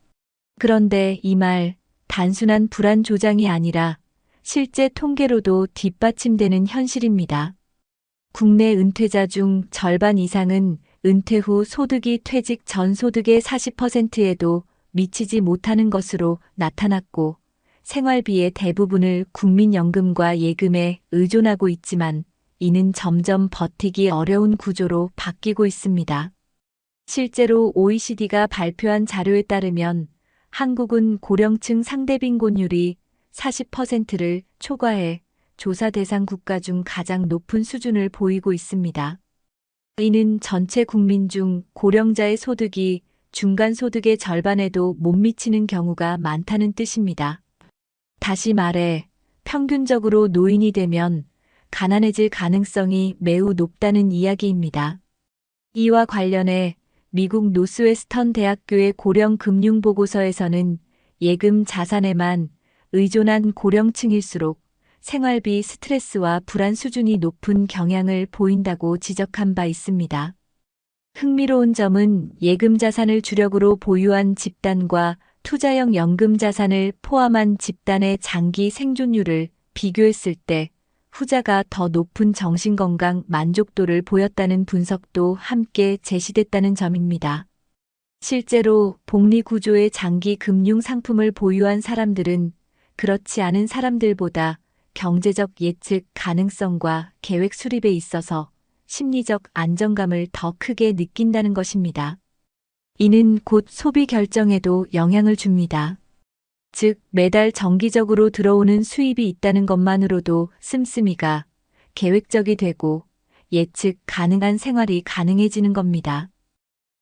Speaker 1: 그런데 이 말, 단순한 불안 조장이 아니라 실제 통계로도 뒷받침되는 현실입니다. 국내 은퇴자 중 절반 이상은 은퇴 후 소득이 퇴직 전 소득의 40%에도 미치지 못하는 것으로 나타났고, 생활비의 대부분을 국민연금과 예금에 의존하고 있지만 이는 점점 버티기 어려운 구조로 바뀌고 있습니다. 실제로 OECD가 발표한 자료에 따르면 한국은 고령층 상대 빈곤율이 40%를 초과해 조사 대상 국가 중 가장 높은 수준을 보이고 있습니다. 이는 전체 국민 중 고령자의 소득이 중간 소득의 절반에도 못 미치는 경우가 많다는 뜻입니다. 다시 말해, 평균적으로 노인이 되면 가난해질 가능성이 매우 높다는 이야기입니다. 이와 관련해 미국 노스웨스턴 대학교의 고령 금융 보고서에서는 예금 자산에만 의존한 고령층일수록 생활비 스트레스와 불안 수준이 높은 경향을 보인다고 지적한 바 있습니다. 흥미로운 점은 예금 자산을 주력으로 보유한 집단과 투자형 연금 자산을 포함한 집단의 장기 생존율을 비교했을 때 후자가 더 높은 정신건강 만족도를 보였다는 분석도 함께 제시됐다는 점입니다. 실제로 복리 구조의 장기 금융 상품을 보유한 사람들은 그렇지 않은 사람들보다 경제적 예측 가능성과 계획 수립에 있어서 심리적 안정감을 더 크게 느낀다는 것입니다. 이는 곧 소비 결정에도 영향을 줍니다. 즉, 매달 정기적으로 들어오는 수입이 있다는 것만으로도 씀씀이가 계획적이 되고 예측 가능한 생활이 가능해지는 겁니다.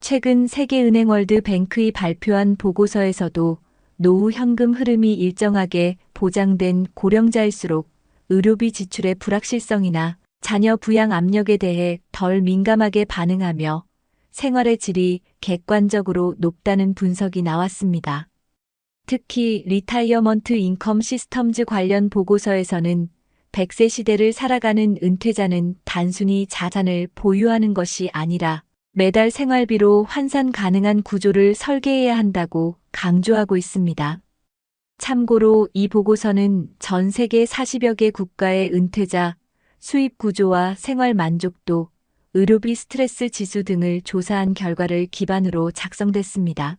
Speaker 1: 최근 세계은행 월드뱅크이 발표한 보고서에서도 노후 현금 흐름이 일정하게 보장된 고령자일수록 의료비 지출의 불확실성이나 자녀 부양 압력에 대해 덜 민감하게 반응하며 생활의 질이 객관적으로 높다는 분석이 나왔습니다. 특히 리타이어먼트 인컴 시스템즈 관련 보고서에서는 100세 시대를 살아가는 은퇴자는 단순히 자산을 보유하는 것이 아니라 매달 생활비로 환산 가능한 구조를 설계해야 한다고 강조하고 있습니다. 참고로 이 보고서는 전 세계 40여 개 국가의 은퇴자, 수입 구조와 생활 만족도, 의료비 스트레스 지수 등을 조사한 결과를 기반으로 작성됐습니다.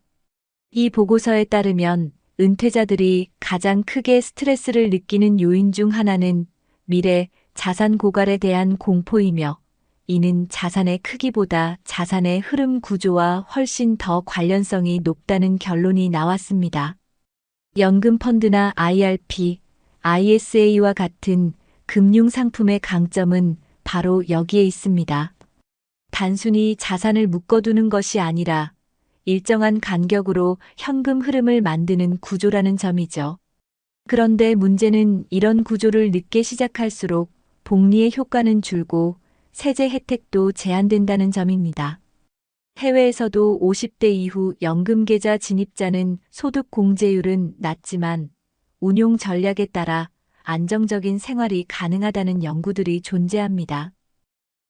Speaker 1: 이 보고서에 따르면 은퇴자들이 가장 크게 스트레스를 느끼는 요인 중 하나는 미래 자산 고갈에 대한 공포이며, 이는 자산의 크기보다 자산의 흐름 구조와 훨씬 더 관련성이 높다는 결론이 나왔습니다. 연금 펀드나 IRP, ISA와 같은 금융 상품의 강점은 바로 여기에 있습니다. 단순히 자산을 묶어두는 것이 아니라 일정한 간격으로 현금 흐름을 만드는 구조라는 점이죠. 그런데 문제는 이런 구조를 늦게 시작할수록 복리의 효과는 줄고 세제 혜택도 제한된다는 점입니다. 해외에서도 50대 이후 연금계좌 진입자는 소득 공제율은 낮지만 운용 전략에 따라 안정적인 생활이 가능하다는 연구들이 존재합니다.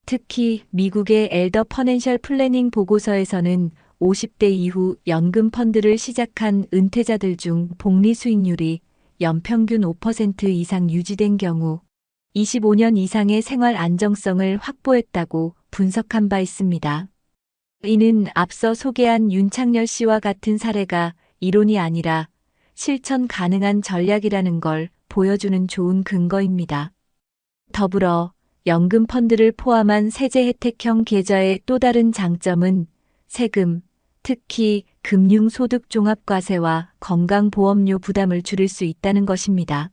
Speaker 1: 특히 미국의 엘더 퍼넨셜 플래닝 보고서에서는 50대 이후 연금 펀드를 시작한 은퇴자들 중 복리 수익률이 연평균 5% 이상 유지된 경우 25년 이상의 생활 안정성을 확보했다고 분석한 바 있습니다. 이는 앞서 소개한 윤창열 씨와 같은 사례가 이론이 아니라 실천 가능한 전략이라는 걸 보여주는 좋은 근거입니다. 더불어 연금 펀드를 포함한 세제 혜택형 계좌의 또 다른 장점은 세금, 특히 금융소득종합과세와 건강보험료 부담을 줄일 수 있다는 것입니다.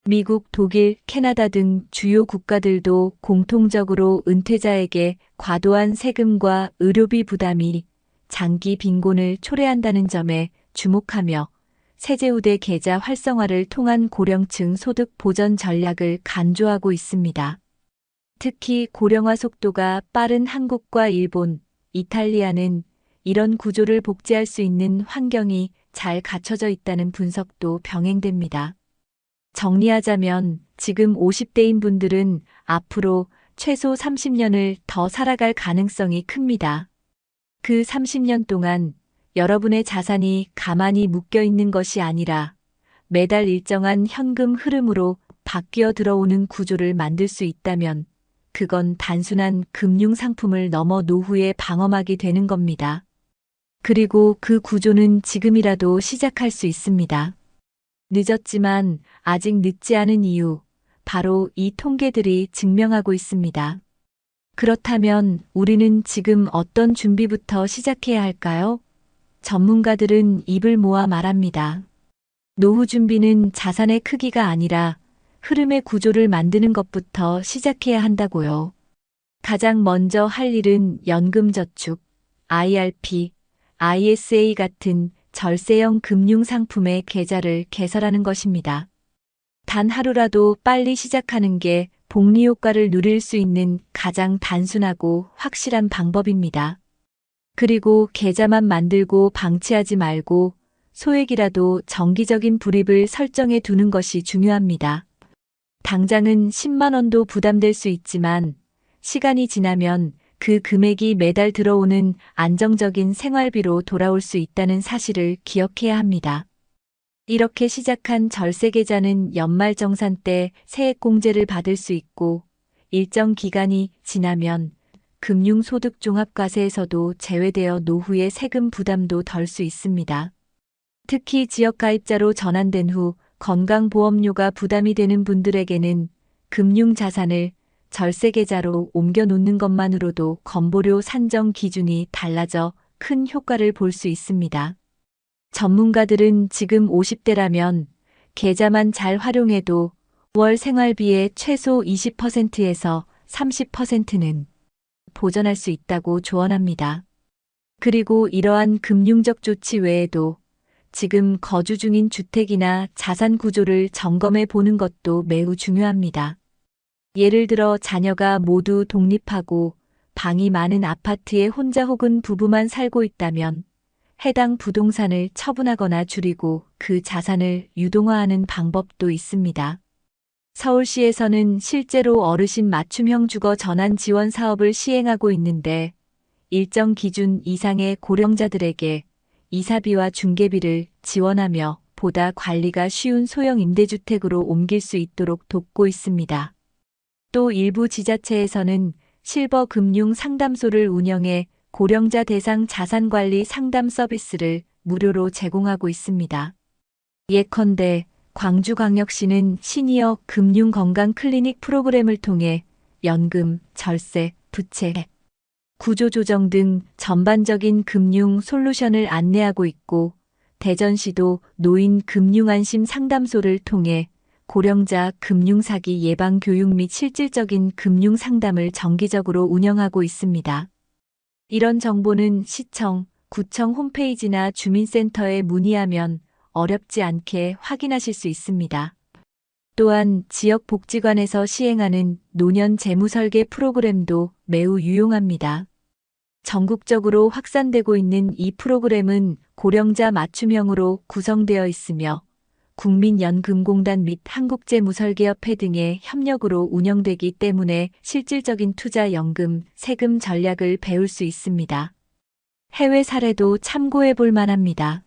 Speaker 1: 미국, 독일, 캐나다 등 주요 국가들도 공통적으로 은퇴자에게 과도한 세금과 의료비 부담이 장기 빈곤을 초래한다는 점에 주목하며 세제우대 계좌 활성화를 통한 고령층 소득 보전 전략을 간주하고 있습니다. 특히 고령화 속도가 빠른 한국과 일본, 이탈리아는 이런 구조를 복제할 수 있는 환경이 잘 갖춰져 있다는 분석도 병행됩니다. 정리하자면 지금 50대인 분들은 앞으로 최소 30년을 더 살아갈 가능성이 큽니다. 그 30년 동안 여러분의 자산이 가만히 묶여 있는 것이 아니라 매달 일정한 현금 흐름으로 바뀌어 들어오는 구조를 만들 수 있다면 그건 단순한 금융 상품을 넘어 노후의 방어막이 되는 겁니다. 그리고 그 구조는 지금이라도 시작할 수 있습니다. 늦었지만 아직 늦지 않은 이유, 바로 이 통계들이 증명하고 있습니다. 그렇다면 우리는 지금 어떤 준비부터 시작해야 할까요? 전문가들은 입을 모아 말합니다. 노후 준비는 자산의 크기가 아니라 흐름의 구조를 만드는 것부터 시작해야 한다고요. 가장 먼저 할 일은 연금저축, IRP, ISA 같은 절세형 금융상품의 계좌를 개설하는 것입니다. 단 하루라도 빨리 시작하는 게 복리 효과를 누릴 수 있는 가장 단순하고 확실한 방법입니다. 그리고 계좌만 만들고 방치하지 말고 소액이라도 정기적인 불입을 설정해 두는 것이 중요합니다. 당장은 10만 원도 부담될 수 있지만 시간이 지나면 그 금액이 매달 들어오는 안정적인 생활비로 돌아올 수 있다는 사실을 기억해야 합니다. 이렇게 시작한 절세 계좌는 연말정산 때 세액공제를 받을 수 있고 일정 기간이 지나면 금융소득종합과세에서도 제외되어 노후의 세금 부담도 덜 수 있습니다. 특히 지역가입자로 전환된 후 건강보험료가 부담이 되는 분들에게는 금융자산을 절세계좌로 옮겨 놓는 것만으로도 건보료 산정 기준이 달라져 큰 효과를 볼 수 있습니다. 전문가들은 지금 50대라면 계좌만 잘 활용해도 월 생활비의 최소 20%에서 30%는 보전할 수 있다고 조언합니다. 그리고 이러한 금융적 조치 외에도 지금 거주 중인 주택이나 자산 구조를 점검해 보는 것도 매우 중요합니다. 예를 들어 자녀가 모두 독립하고 방이 많은 아파트에 혼자 혹은 부부만 살고 있다면 해당 부동산을 처분하거나 줄이고 그 자산을 유동화하는 방법도 있습니다. 서울시에서는 실제로 어르신 맞춤형 주거 전환 지원 사업을 시행하고 있는데 일정 기준 이상의 고령자들에게 이사비와 중개비를 지원하며 보다 관리가 쉬운 소형 임대주택으로 옮길 수 있도록 돕고 있습니다. 또 일부 지자체에서는 실버 금융 상담소를 운영해 고령자 대상 자산관리 상담 서비스를 무료로 제공하고 있습니다. 예컨대 광주광역시는 시니어 금융건강클리닉 프로그램을 통해 연금, 절세, 부채, 구조조정 등 전반적인 금융 솔루션을 안내하고 있고 대전시도 노인 금융안심 상담소를 통해 고령자 금융사기 예방 교육 및 실질적인 금융 상담을 정기적으로 운영하고 있습니다. 이런 정보는 시청, 구청 홈페이지나 주민센터에 문의하면 어렵지 않게 확인하실 수 있습니다. 또한 지역복지관에서 시행하는 노년 재무설계 프로그램도 매우 유용합니다. 전국적으로 확산되고 있는 이 프로그램은 고령자 맞춤형으로 구성되어 있으며 국민연금공단 및 한국재무설계협회 등의 협력으로 운영되기 때문에 실질적인 투자 연금, 세금 전략을 배울 수 있습니다. 해외 사례도 참고해 볼 만합니다.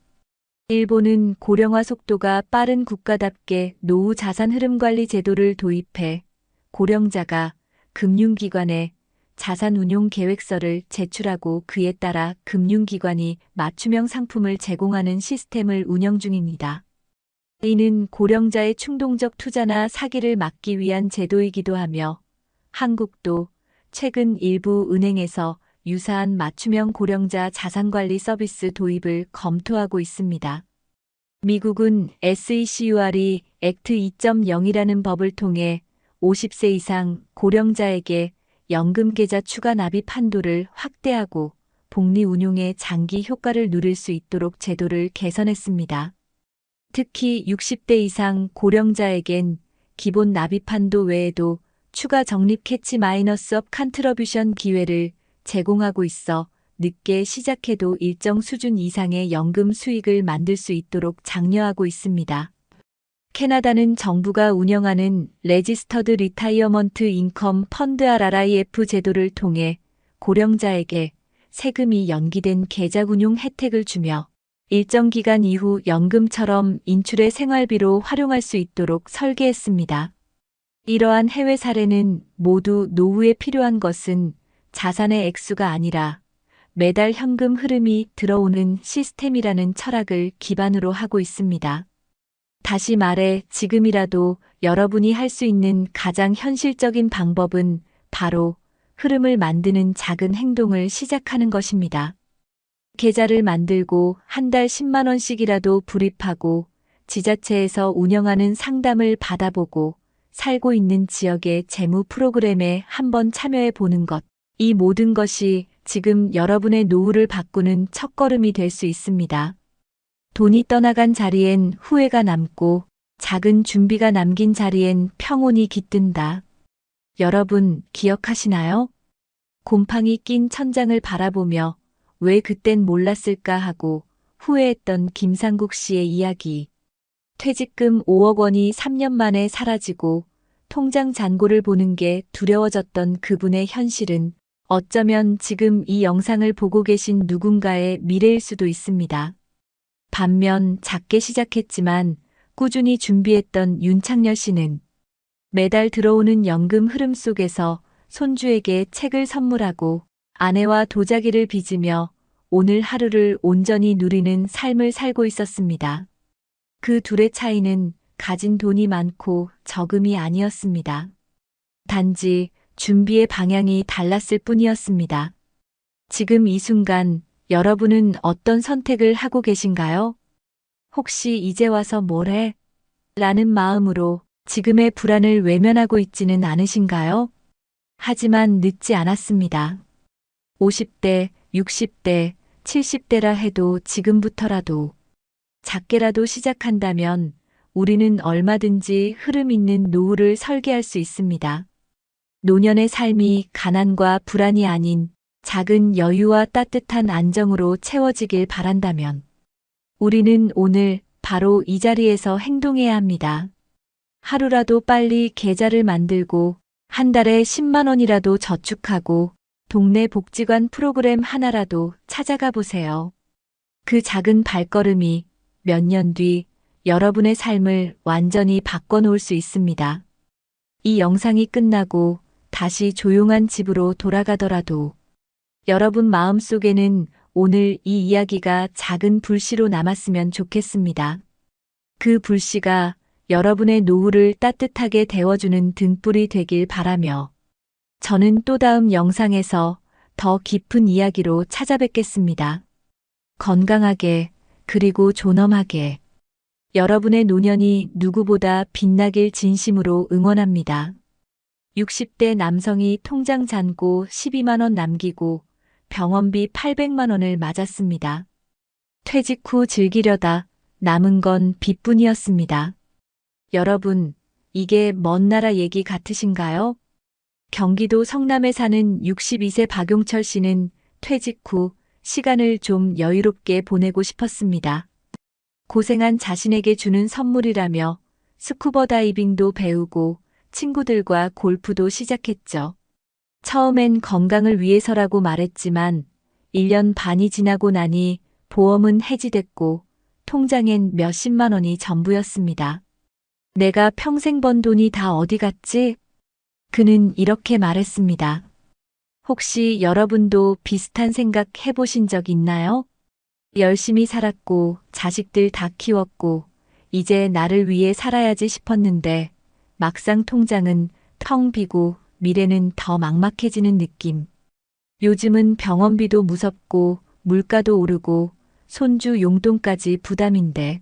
Speaker 1: 일본은 고령화 속도가 빠른 국가답게 노후 자산 흐름 관리 제도를 도입해 고령자가 금융기관에 자산 운용 계획서를 제출하고 그에 따라 금융기관이 맞춤형 상품을 제공하는 시스템을 운영 중입니다. 이는 고령자의 충동적 투자나 사기를 막기 위한 제도이기도 하며 한국도 최근 일부 은행에서 유사한 맞춤형 고령자 자산관리 서비스 도입을 검토하고 있습니다. 미국은 SECURE 액트 2.0이라는 법을 통해 50세 이상 고령자에게 연금 계좌 추가 납입 한도를 확대하고 복리 운용의 장기 효과를 누릴 수 있도록 제도를 개선했습니다. 특히 60대 이상 고령자에겐 기본 납입 한도 외에도 추가 적립 캐치 마이너스업 컨트리뷰션 기회를 제공하고 있어 늦게 시작해도 일정 수준 이상의 연금 수익을 만들 수 있도록 장려하고 있습니다. 캐나다는 정부가 운영하는 레지스터드 리타이어먼트 인컴 펀드 RRIF 제도를 통해 고령자에게 세금이 연기된 계좌 운용 혜택을 주며 일정 기간 이후 연금처럼 인출의 생활비로 활용할 수 있도록 설계했습니다. 이러한 해외 사례는 모두 노후에 필요한 것은 자산의 액수가 아니라 매달 현금 흐름이 들어오는 시스템이라는 철학을 기반으로 하고 있습니다. 다시 말해 지금이라도 여러분이 할 수 있는 가장 현실적인 방법은 바로 흐름을 만드는 작은 행동을 시작하는 것입니다. 계좌를 만들고 한 달 10만 원씩이라도 불입하고 지자체에서 운영하는 상담을 받아보고 살고 있는 지역의 재무 프로그램에 한번 참여해 보는 것. 이 모든 것이 지금 여러분의 노후를 바꾸는 첫걸음이 될 수 있습니다. 돈이 떠나간 자리엔 후회가 남고 작은 준비가 남긴 자리엔 평온이 깃든다. 여러분 기억하시나요? 곰팡이 낀 천장을 바라보며 왜 그땐 몰랐을까 하고 후회했던 김상국 씨의 이야기. 퇴직금 5억 원이 3년 만에 사라지고 통장 잔고를 보는 게 두려워졌던 그분의 현실은 어쩌면 지금 이 영상을 보고 계신 누군가의 미래일 수도 있습니다. 반면 작게 시작했지만 꾸준히 준비했던 윤창렬 씨는 매달 들어오는 연금 흐름 속에서 손주에게 책을 선물하고 아내와 도자기를 빚으며 오늘 하루를 온전히 누리는 삶을 살고 있었습니다. 그 둘의 차이는 가진 돈이 많고 적음이 아니었습니다. 단지 준비의 방향이 달랐을 뿐이었습니다. 지금 이 순간 여러분은 어떤 선택을 하고 계신가요? 혹시 이제 와서 뭘 해? 라는 마음으로 지금의 불안을 외면하고 있지는 않으신가요? 하지만 늦지 않았습니다. 50대, 60대, 70대라 해도 지금부터라도 작게라도 시작한다면 우리는 얼마든지 흐름 있는 노후를 설계할 수 있습니다. 노년의 삶이 가난과 불안이 아닌 작은 여유와 따뜻한 안정으로 채워지길 바란다면 우리는 오늘 바로 이 자리에서 행동해야 합니다. 하루라도 빨리 계좌를 만들고 한 달에 10만 원이라도 저축하고 동네 복지관 프로그램 하나라도 찾아가 보세요. 그 작은 발걸음이 몇 년 뒤 여러분의 삶을 완전히 바꿔놓을 수 있습니다. 이 영상이 끝나고 다시 조용한 집으로 돌아가더라도 여러분 마음속에는 오늘 이 이야기가 작은 불씨로 남았으면 좋겠습니다. 그 불씨가 여러분의 노후를 따뜻하게 데워주는 등불이 되길 바라며 저는 또 다음 영상에서 더 깊은 이야기로 찾아뵙겠습니다. 건강하게 그리고 존엄하게 여러분의 노년이 누구보다 빛나길 진심으로 응원합니다. 60대 남성이 통장 잔고 12만 원 남기고 병원비 800만 원을 맞았습니다. 퇴직 후 즐기려다 남은 건 빚뿐이었습니다. 여러분, 이게 먼 나라 얘기 같으신가요? 경기도 성남에 사는 62세 박용철 씨는 퇴직 후 시간을 좀 여유롭게 보내고 싶었습니다. 고생한 자신에게 주는 선물이라며 스쿠버 다이빙도 배우고 친구들과 골프도 시작했죠. 처음엔 건강을 위해서라고 말했지만 1년 반이 지나고 나니 보험은 해지됐고 통장엔 몇십만 원이 전부였습니다. 내가 평생 번 돈이 다 어디 갔지? 그는 이렇게 말했습니다. 혹시 여러분도 비슷한 생각 해보신 적 있나요? 열심히 살았고 자식들 다 키웠고 이제 나를 위해 살아야지 싶었는데 막상 통장은 텅 비고 미래는 더 막막해지는 느낌. 요즘은 병원비도 무섭고 물가도 오르고 손주 용돈까지 부담인데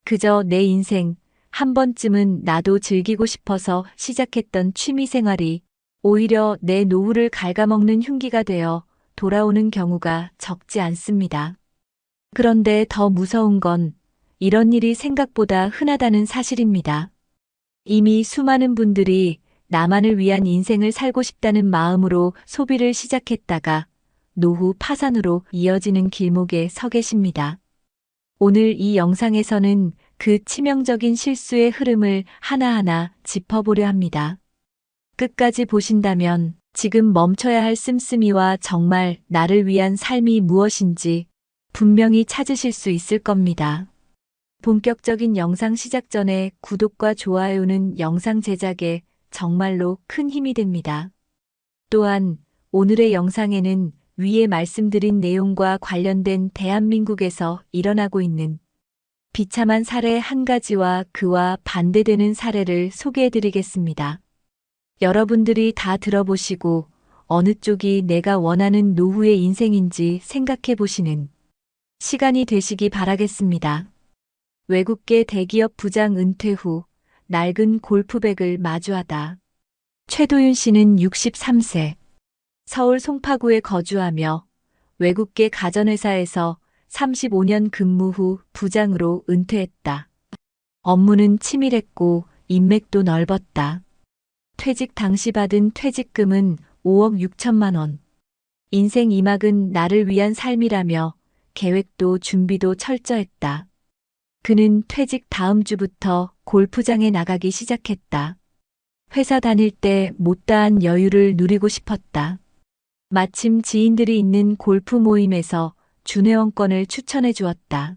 Speaker 1: 그저 내 인생 한 번쯤은 나도 즐기고 싶어서 시작했던 취미 생활이 오히려 내 노후를 갉아먹는 흉기가 되어 돌아오는 경우가 적지 않습니다. 그런데 더 무서운 건 이런 일이 생각보다 흔하다는 사실입니다. 이미 수많은 분들이 나만을 위한 인생을 살고 싶다는 마음으로 소비를 시작했다가 노후 파산으로 이어지는 길목에 서 계십니다. 오늘 이 영상에서는 그 치명적인 실수의 흐름을 하나하나 짚어보려 합니다. 끝까지 보신다면 지금 멈춰야 할 씀씀이와 정말 나를 위한 삶이 무엇인지 분명히 찾으실 수 있을 겁니다. 본격적인 영상 시작 전에 구독과 좋아요는 영상 제작에 정말로 큰 힘이 됩니다. 또한 오늘의 영상에는 위에 말씀드린 내용과 관련된 대한민국에서 일어나고 있는 비참한 사례 한 가지와 그와 반대되는 사례를 소개해드리겠습니다. 여러분들이 다 들어보시고 어느 쪽이 내가 원하는 노후의 인생인지 생각해 보시는 시간이 되시기 바라겠습니다. 외국계 대기업 부장 은퇴 후 낡은 골프백을 마주하다. 최도윤 씨는 63세. 서울 송파구에 거주하며 외국계 가전회사에서 35년 근무 후 부장으로 은퇴했다. 업무는 치밀했고 인맥도 넓었다. 퇴직 당시 받은 퇴직금은 5억 6천만 원. 인생 2막은 나를 위한 삶이라며 계획도 준비도 철저했다. 그는 퇴직 다음 주부터 골프장에 나가기 시작했다. 회사 다닐 때 못다한 여유를 누리고 싶었다. 마침 지인들이 있는 골프 모임에서 준회원권을 추천해 주었다.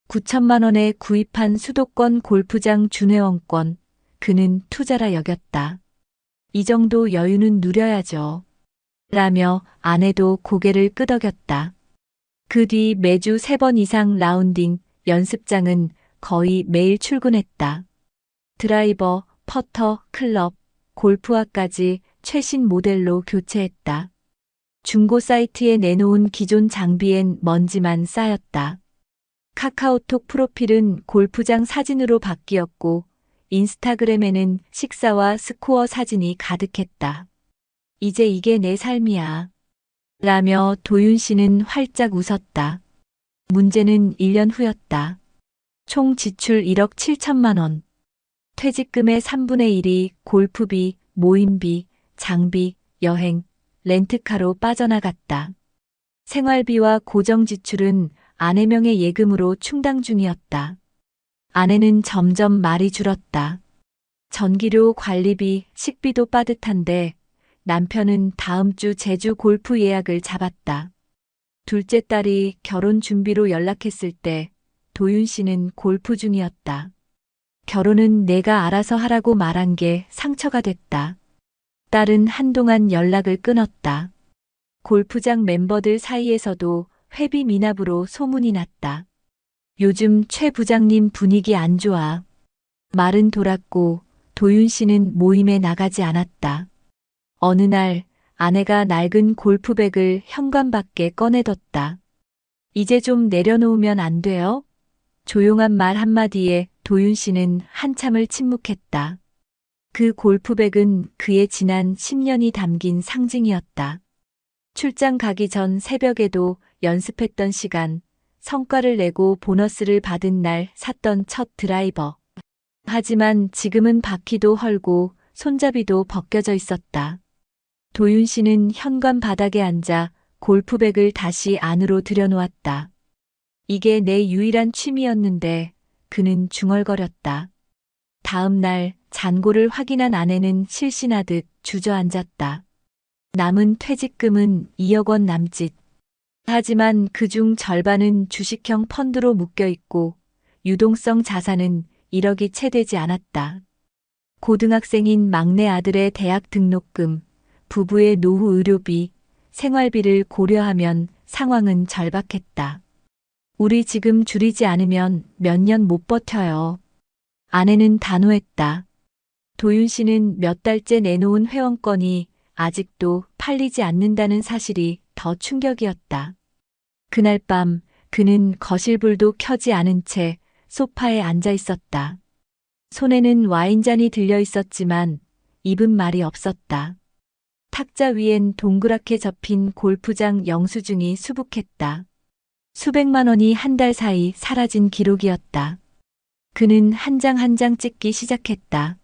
Speaker 1: 9천만 원에 구입한 수도권 골프장 준회원권, 그는 투자라 여겼다. 이 정도 여유는 누려야죠. 라며 아내도 고개를 끄덕였다. 그 뒤 매주 3번 이상 라운딩, 연습장은 거의 매일 출근했다. 드라이버, 퍼터, 클럽, 골프화까지 최신 모델로 교체했다. 중고 사이트에 내놓은 기존 장비엔 먼지만 쌓였다. 카카오톡 프로필은 골프장 사진으로 바뀌었고 인스타그램에는 식사와 스코어 사진이 가득했다. 이제 이게 내 삶이야. 라며 도윤 씨는 활짝 웃었다. 문제는 1년 후였다. 총 지출 1억 7천만 원. 퇴직금의 3분의 1이 골프비, 모임비, 장비, 여행, 렌트카로 빠져나갔다. 생활비와 고정 지출은 아내 명의 예금으로 충당 중이었다. 아내는 점점 말이 줄었다. 전기료 관리비, 식비도 빠듯한데 남편은 다음 주 제주 골프 예약을 잡았다. 둘째 딸이 결혼 준비로 연락했을 때 도윤 씨는 골프 중이었다. 결혼은 내가 알아서 하라고 말한 게 상처가 됐다. 딸은 한동안 연락을 끊었다. 골프장 멤버들 사이에서도 회비 미납으로 소문이 났다. 요즘 최 부장님 분위기 안 좋아. 말은 돌았고 도윤 씨는 모임에 나가지 않았다. 어느 날 아내가 낡은 골프백을 현관밖에 꺼내뒀다. 이제 좀 내려놓으면 안 돼요? 조용한 말 한마디에 도윤 씨는 한참을 침묵했다. 그 골프백은 그의 지난 10년이 담긴 상징이었다. 출장 가기 전 새벽에도 연습했던 시간, 성과를 내고 보너스를 받은 날 샀던 첫 드라이버. 하지만 지금은 바퀴도 헐고 손잡이도 벗겨져 있었다. 도윤 씨는 현관 바닥에 앉아 골프백을 다시 안으로 들여놓았다. 이게 내 유일한 취미였는데 그는 중얼거렸다. 다음 날 잔고를 확인한 아내는 실신하듯 주저앉았다. 남은 퇴직금은 2억 원 남짓. 하지만 그중 절반은 주식형 펀드로 묶여 있고 유동성 자산은 1억이 채 되지 않았다. 고등학생인 막내 아들의 대학 등록금, 부부의 노후 의료비, 생활비를 고려하면 상황은 절박했다. 우리 지금 줄이지 않으면 몇 년 못 버텨요. 아내는 단호했다. 도윤 씨는 몇 달째 내놓은 회원권이 아직도 팔리지 않는다는 사실이 더 충격이었다. 그날 밤 그는 거실불도 켜지 않은 채 소파에 앉아 있었다. 손에는 와인잔이 들려 있었지만 입은 말이 없었다. 탁자 위엔 동그랗게 접힌 골프장 영수증이 수북했다. 수백만 원이 한 달 사이 사라진 기록이었다. 그는 한 장 한 장 찍기 시작했다.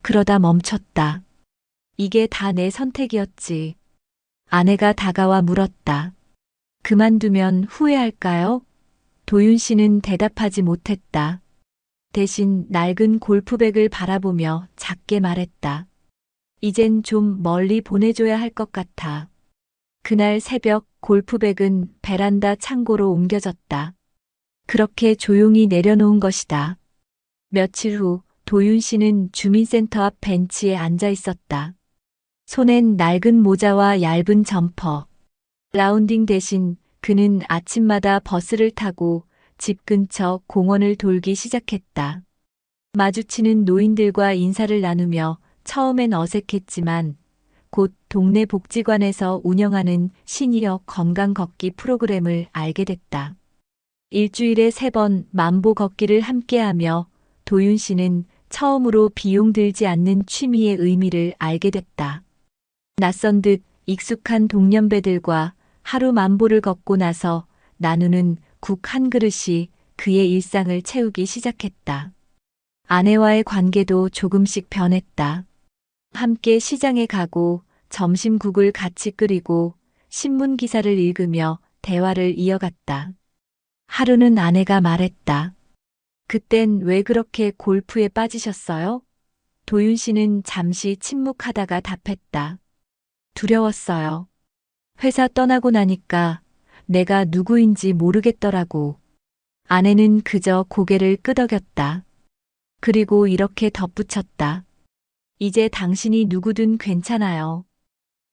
Speaker 1: 그러다 멈췄다. 이게 다 내 선택이었지. 아내가 다가와 물었다. 그만두면 후회할까요? 도윤 씨는 대답하지 못했다. 대신 낡은 골프백을 바라보며 작게 말했다. 이젠 좀 멀리 보내줘야 할 것 같아. 그날 새벽 골프백은 베란다 창고로 옮겨졌다. 그렇게 조용히 내려놓은 것이다. 며칠 후 도윤 씨는 주민센터 앞 벤치에 앉아 있었다. 손엔 낡은 모자와 얇은 점퍼. 라운딩 대신 그는 아침마다 버스를 타고 집 근처 공원을 돌기 시작했다. 마주치는 노인들과 인사를 나누며 처음엔 어색했지만 곧 동네 복지관에서 운영하는 시니어 건강 걷기 프로그램을 알게 됐다. 일주일에 3번 만보 걷기를 함께하며 도윤 씨는 처음으로 비용 들지 않는 취미의 의미를 알게 됐다. 낯선 듯 익숙한 동년배들과 하루 만보를 걷고 나서 나누는 국 한 그릇이 그의 일상을 채우기 시작했다. 아내와의 관계도 조금씩 변했다. 함께 시장에 가고 점심국을 같이 끓이고 신문 기사를 읽으며 대화를 이어갔다. 하루는 아내가 말했다. 그땐 왜 그렇게 골프에 빠지셨어요? 도윤 씨는 잠시 침묵하다가 답했다. 두려웠어요. 회사 떠나고 나니까 내가 누구인지 모르겠더라고. 아내는 그저 고개를 끄덕였다. 그리고 이렇게 덧붙였다. 이제 당신이 누구든 괜찮아요.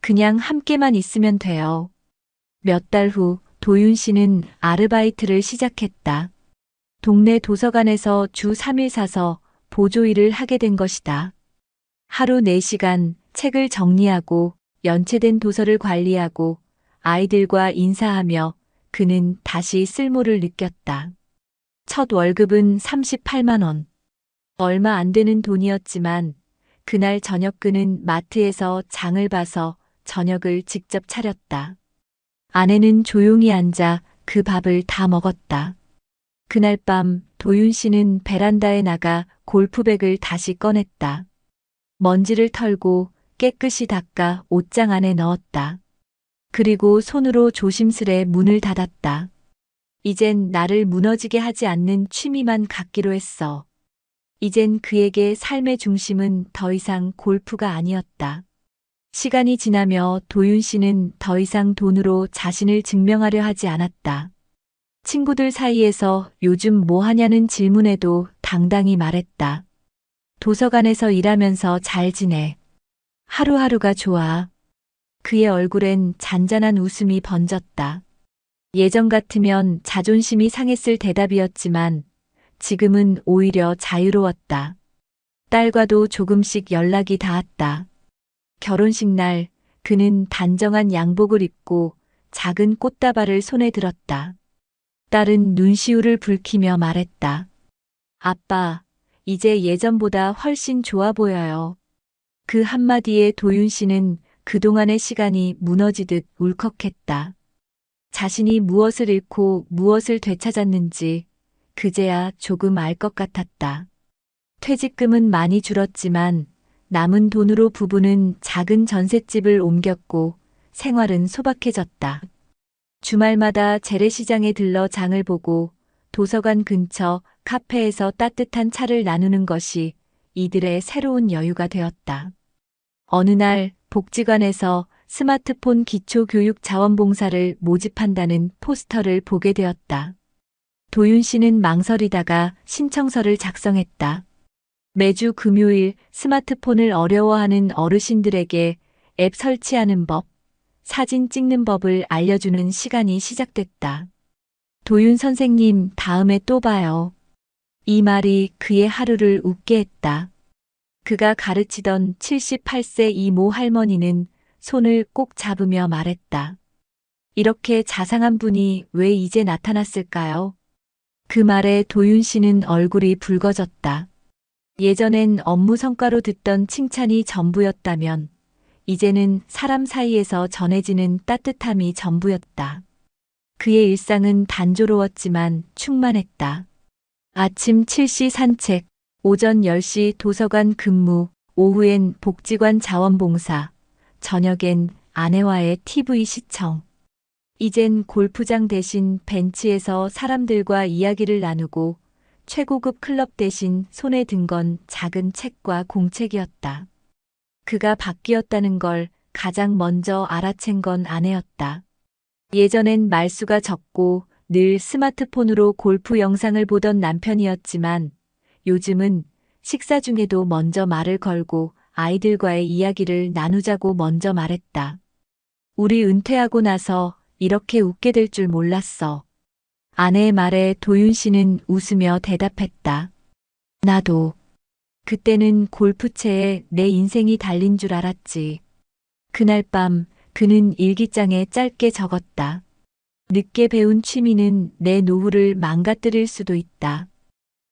Speaker 1: 그냥 함께만 있으면 돼요. 몇 달 후 도윤 씨는 아르바이트를 시작했다. 동네 도서관에서 주 3일 사서 보조일을 하게 된 것이다. 하루 4시간 책을 정리하고 연체된 도서를 관리하고 아이들과 인사하며 그는 다시 쓸모를 느꼈다. 첫 월급은 38만 원. 얼마 안 되는 돈이었지만 그날 저녁 그는 마트에서 장을 봐서 저녁을 직접 차렸다. 아내는 조용히 앉아 그 밥을 다 먹었다. 그날 밤 도윤 씨는 베란다에 나가 골프백을 다시 꺼냈다. 먼지를 털고 깨끗이 닦아 옷장 안에 넣었다. 그리고 손으로 조심스레 문을 닫았다. 이젠 나를 무너지게 하지 않는 취미만 갖기로 했어. 이젠 그에게 삶의 중심은 더 이상 골프가 아니었다. 시간이 지나며 도윤 씨는 더 이상 돈으로 자신을 증명하려 하지 않았다. 친구들 사이에서 요즘 뭐 하냐는 질문에도 당당히 말했다. 도서관에서 일하면서 잘 지내. 하루하루가 좋아. 그의 얼굴엔 잔잔한 웃음이 번졌다. 예전 같으면 자존심이 상했을 대답이었지만 지금은 오히려 자유로웠다. 딸과도 조금씩 연락이 닿았다. 결혼식 날 그는 단정한 양복을 입고 작은 꽃다발을 손에 들었다. 딸은 눈시울을 붉히며 말했다. 아빠, 이제 예전보다 훨씬 좋아 보여요. 그 한마디에 도윤 씨는 그동안의 시간이 무너지듯 울컥했다. 자신이 무엇을 잃고 무엇을 되찾았는지 그제야 조금 알 것 같았다. 퇴직금은 많이 줄었지만 남은 돈으로 부부는 작은 전셋집을 옮겼고 생활은 소박해졌다. 주말마다 재래시장에 들러 장을 보고 도서관 근처 카페에서 따뜻한 차를 나누는 것이 이들의 새로운 여유가 되었다. 어느 날 복지관에서 스마트폰 기초교육 자원봉사를 모집한다는 포스터를 보게 되었다. 도윤 씨는 망설이다가 신청서를 작성했다. 매주 금요일 스마트폰을 어려워하는 어르신들에게 앱 설치하는 법, 사진 찍는 법을 알려주는 시간이 시작됐다. 도윤 선생님, 다음에 또 봐요. 이 말이 그의 하루를 웃게 했다. 그가 가르치던 78세 이모 할머니는 손을 꼭 잡으며 말했다. 이렇게 자상한 분이 왜 이제 나타났을까요? 그 말에 도윤 씨는 얼굴이 붉어졌다. 예전엔 업무 성과로 듣던 칭찬이 전부였다면 이제는 사람 사이에서 전해지는 따뜻함이 전부였다. 그의 일상은 단조로웠지만 충만했다. 아침 7시 산책, 오전 10시 도서관 근무, 오후엔 복지관 자원봉사, 저녁엔 아내와의 TV 시청. 이젠 골프장 대신 벤치에서 사람들과 이야기를 나누고 최고급 클럽 대신 손에 든 건 작은 책과 공책이었다. 그가 바뀌었다는 걸 가장 먼저 알아챈 건 아내였다. 예전엔 말수가 적고 늘 스마트폰으로 골프 영상을 보던 남편이었지만 요즘은 식사 중에도 먼저 말을 걸고 아이들과의 이야기를 나누자고 먼저 말했다. 우리 은퇴하고 나서 이렇게 웃게 될 줄 몰랐어. 아내의 말에 도윤 씨는 웃으며 대답했다. 나도. 그때는 골프채에 내 인생이 달린 줄 알았지. 그날 밤 그는 일기장에 짧게 적었다. 늦게 배운 취미는 내 노후를 망가뜨릴 수도 있다.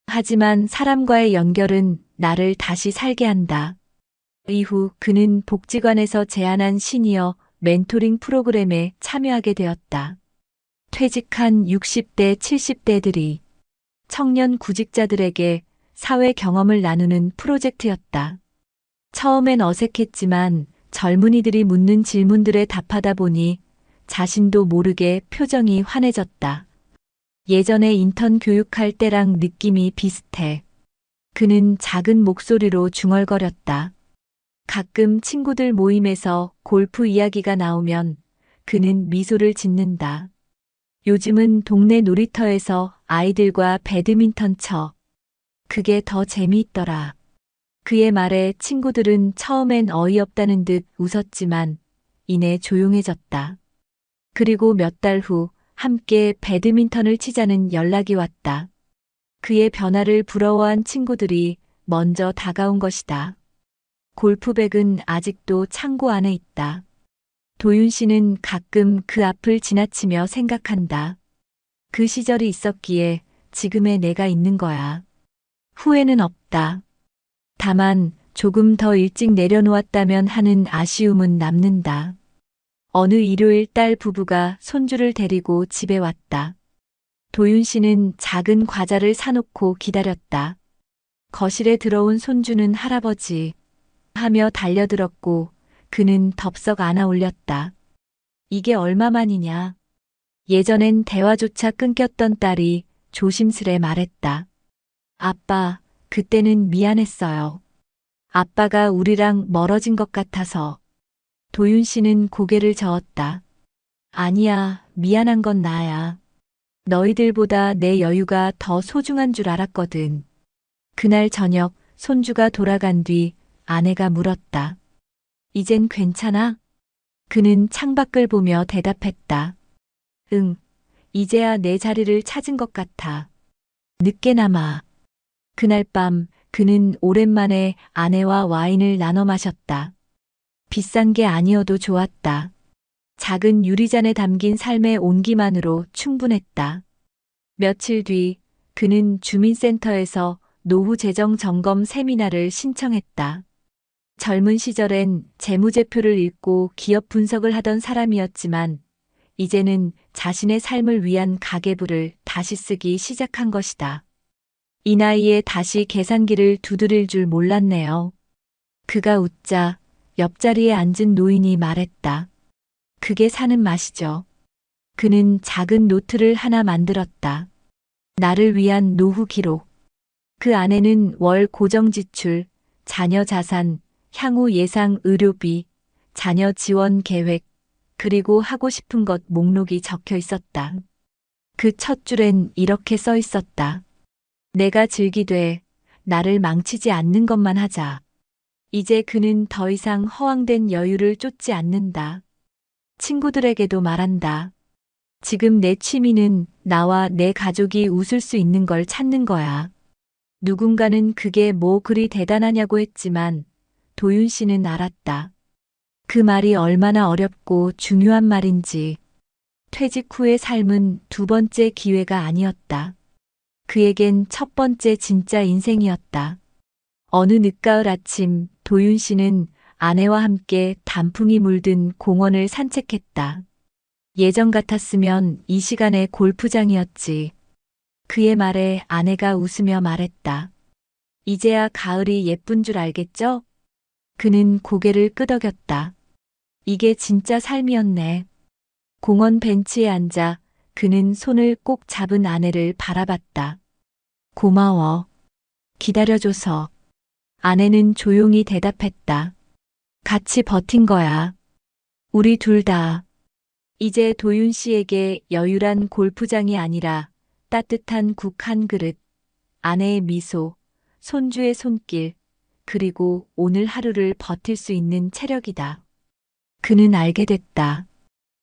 Speaker 1: 하지만 사람과의 연결은 나를 다시 살게 한다. 이후 그는 복지관에서 제안한 시니어 멘토링 프로그램에 참여하게 되었다. 퇴직한 60대, 70대들이 청년 구직자들에게 사회 경험을 나누는 프로젝트였다. 처음엔 어색했지만 젊은이들이 묻는 질문들에 답하다 보니 자신도 모르게 표정이 환해졌다. 예전에 인턴 교육할 때랑 느낌이 비슷해. 그는 작은 목소리로 중얼거렸다. 가끔 친구들 모임에서 골프 이야기가 나오면 그는 미소를 짓는다. 요즘은 동네 놀이터에서 아이들과 배드민턴 쳐. 그게 더 재미있더라. 그의 말에 친구들은 처음엔 어이없다는 듯 웃었지만 이내 조용해졌다. 그리고 몇 달 후 함께 배드민턴을 치자는 연락이 왔다. 그의 변화를 부러워한 친구들이 먼저 다가온 것이다. 골프백은 아직도 창고 안에 있다. 도윤 씨는 가끔 그 앞을 지나치며 생각한다. 그 시절이 있었기에 지금의 내가 있는 거야. 후회는 없다. 다만 조금 더 일찍 내려놓았다면 하는 아쉬움은 남는다. 어느 일요일 딸 부부가 손주를 데리고 집에 왔다. 도윤 씨는 작은 과자를 사놓고 기다렸다. 거실에 들어온 손주는 할아버지 하며 달려들었고 그는 덥석 안아 올렸다. 이게 얼마만이냐? 예전엔 대화조차 끊겼던 딸이 조심스레 말했다. 아빠, 그때는 미안했어요. 아빠가 우리랑 멀어진 것 같아서. 도윤 씨는 고개를 저었다. 아니야, 미안한 건 나야. 너희들보다 내 여유가 더 소중한 줄 알았거든. 그날 저녁 손주가 돌아간 뒤 아내가 물었다. 이젠 괜찮아? 그는 창밖을 보며 대답했다. 응, 이제야 내 자리를 찾은 것 같아. 늦게나마. 그날 밤 그는 오랜만에 아내와 와인을 나눠 마셨다. 비싼 게 아니어도 좋았다. 작은 유리잔에 담긴 삶의 온기만으로 충분했다. 며칠 뒤 그는 주민센터에서 노후 재정 점검 세미나를 신청했다. 젊은 시절엔 재무제표를 읽고 기업 분석을 하던 사람이었지만 이제는 자신의 삶을 위한 가계부를 다시 쓰기 시작한 것이다. 이 나이에 다시 계산기를 두드릴 줄 몰랐네요. 그가 웃자 옆자리에 앉은 노인이 말했다. 그게 사는 맛이죠. 그는 작은 노트를 하나 만들었다. 나를 위한 노후 기록. 그 안에는 월 고정 지출, 자녀 자산, 향후 예상 의료비, 자녀 지원 계획, 그리고 하고 싶은 것 목록이 적혀 있었다. 그 첫 줄엔 이렇게 써 있었다. 내가 즐기되 나를 망치지 않는 것만 하자. 이제 그는 더 이상 허황된 여유를 쫓지 않는다. 친구들에게도 말한다. 지금 내 취미는 나와 내 가족이 웃을 수 있는 걸 찾는 거야. 누군가는 그게 뭐 그리 대단하냐고 했지만 도윤 씨는 알았다. 그 말이 얼마나 어렵고 중요한 말인지. 퇴직 후의 삶은 두 번째 기회가 아니었다. 그에겐 첫 번째 진짜 인생이었다. 어느 늦가을 아침 도윤 씨는 아내와 함께 단풍이 물든 공원을 산책했다. 예전 같았으면 이 시간에 골프장이었지. 그의 말에 아내가 웃으며 말했다. 이제야 가을이 예쁜 줄 알겠죠? 그는 고개를 끄덕였다. 이게 진짜 삶이었네. 공원 벤치에 앉아 그는 손을 꼭 잡은 아내를 바라봤다. 고마워. 기다려줘서. 아내는 조용히 대답했다. 같이 버틴 거야. 우리 둘 다. 이제 도윤 씨에게 여유란 골프장이 아니라 따뜻한 국 한 그릇, 아내의 미소, 손주의 손길, 그리고 오늘 하루를 버틸 수 있는 체력이다. 그는 알게 됐다.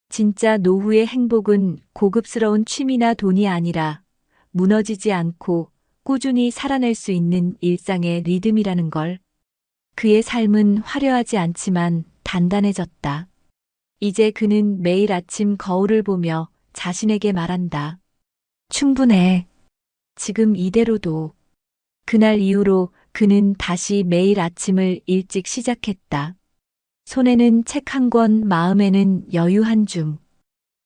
Speaker 1: 진짜 노후의 행복은 고급스러운 취미나 돈이 아니라 무너지지 않고 꾸준히 살아낼 수 있는 일상의 리듬이라는 걸. 그의 삶은 화려하지 않지만 단단해졌다. 이제 그는 매일 아침 거울을 보며 자신에게 말한다. 충분해. 지금 이대로도. 그날 이후로 그는 다시 매일 아침을 일찍 시작했다. 손에는 책 한 권, 마음에는 여유 한 줌.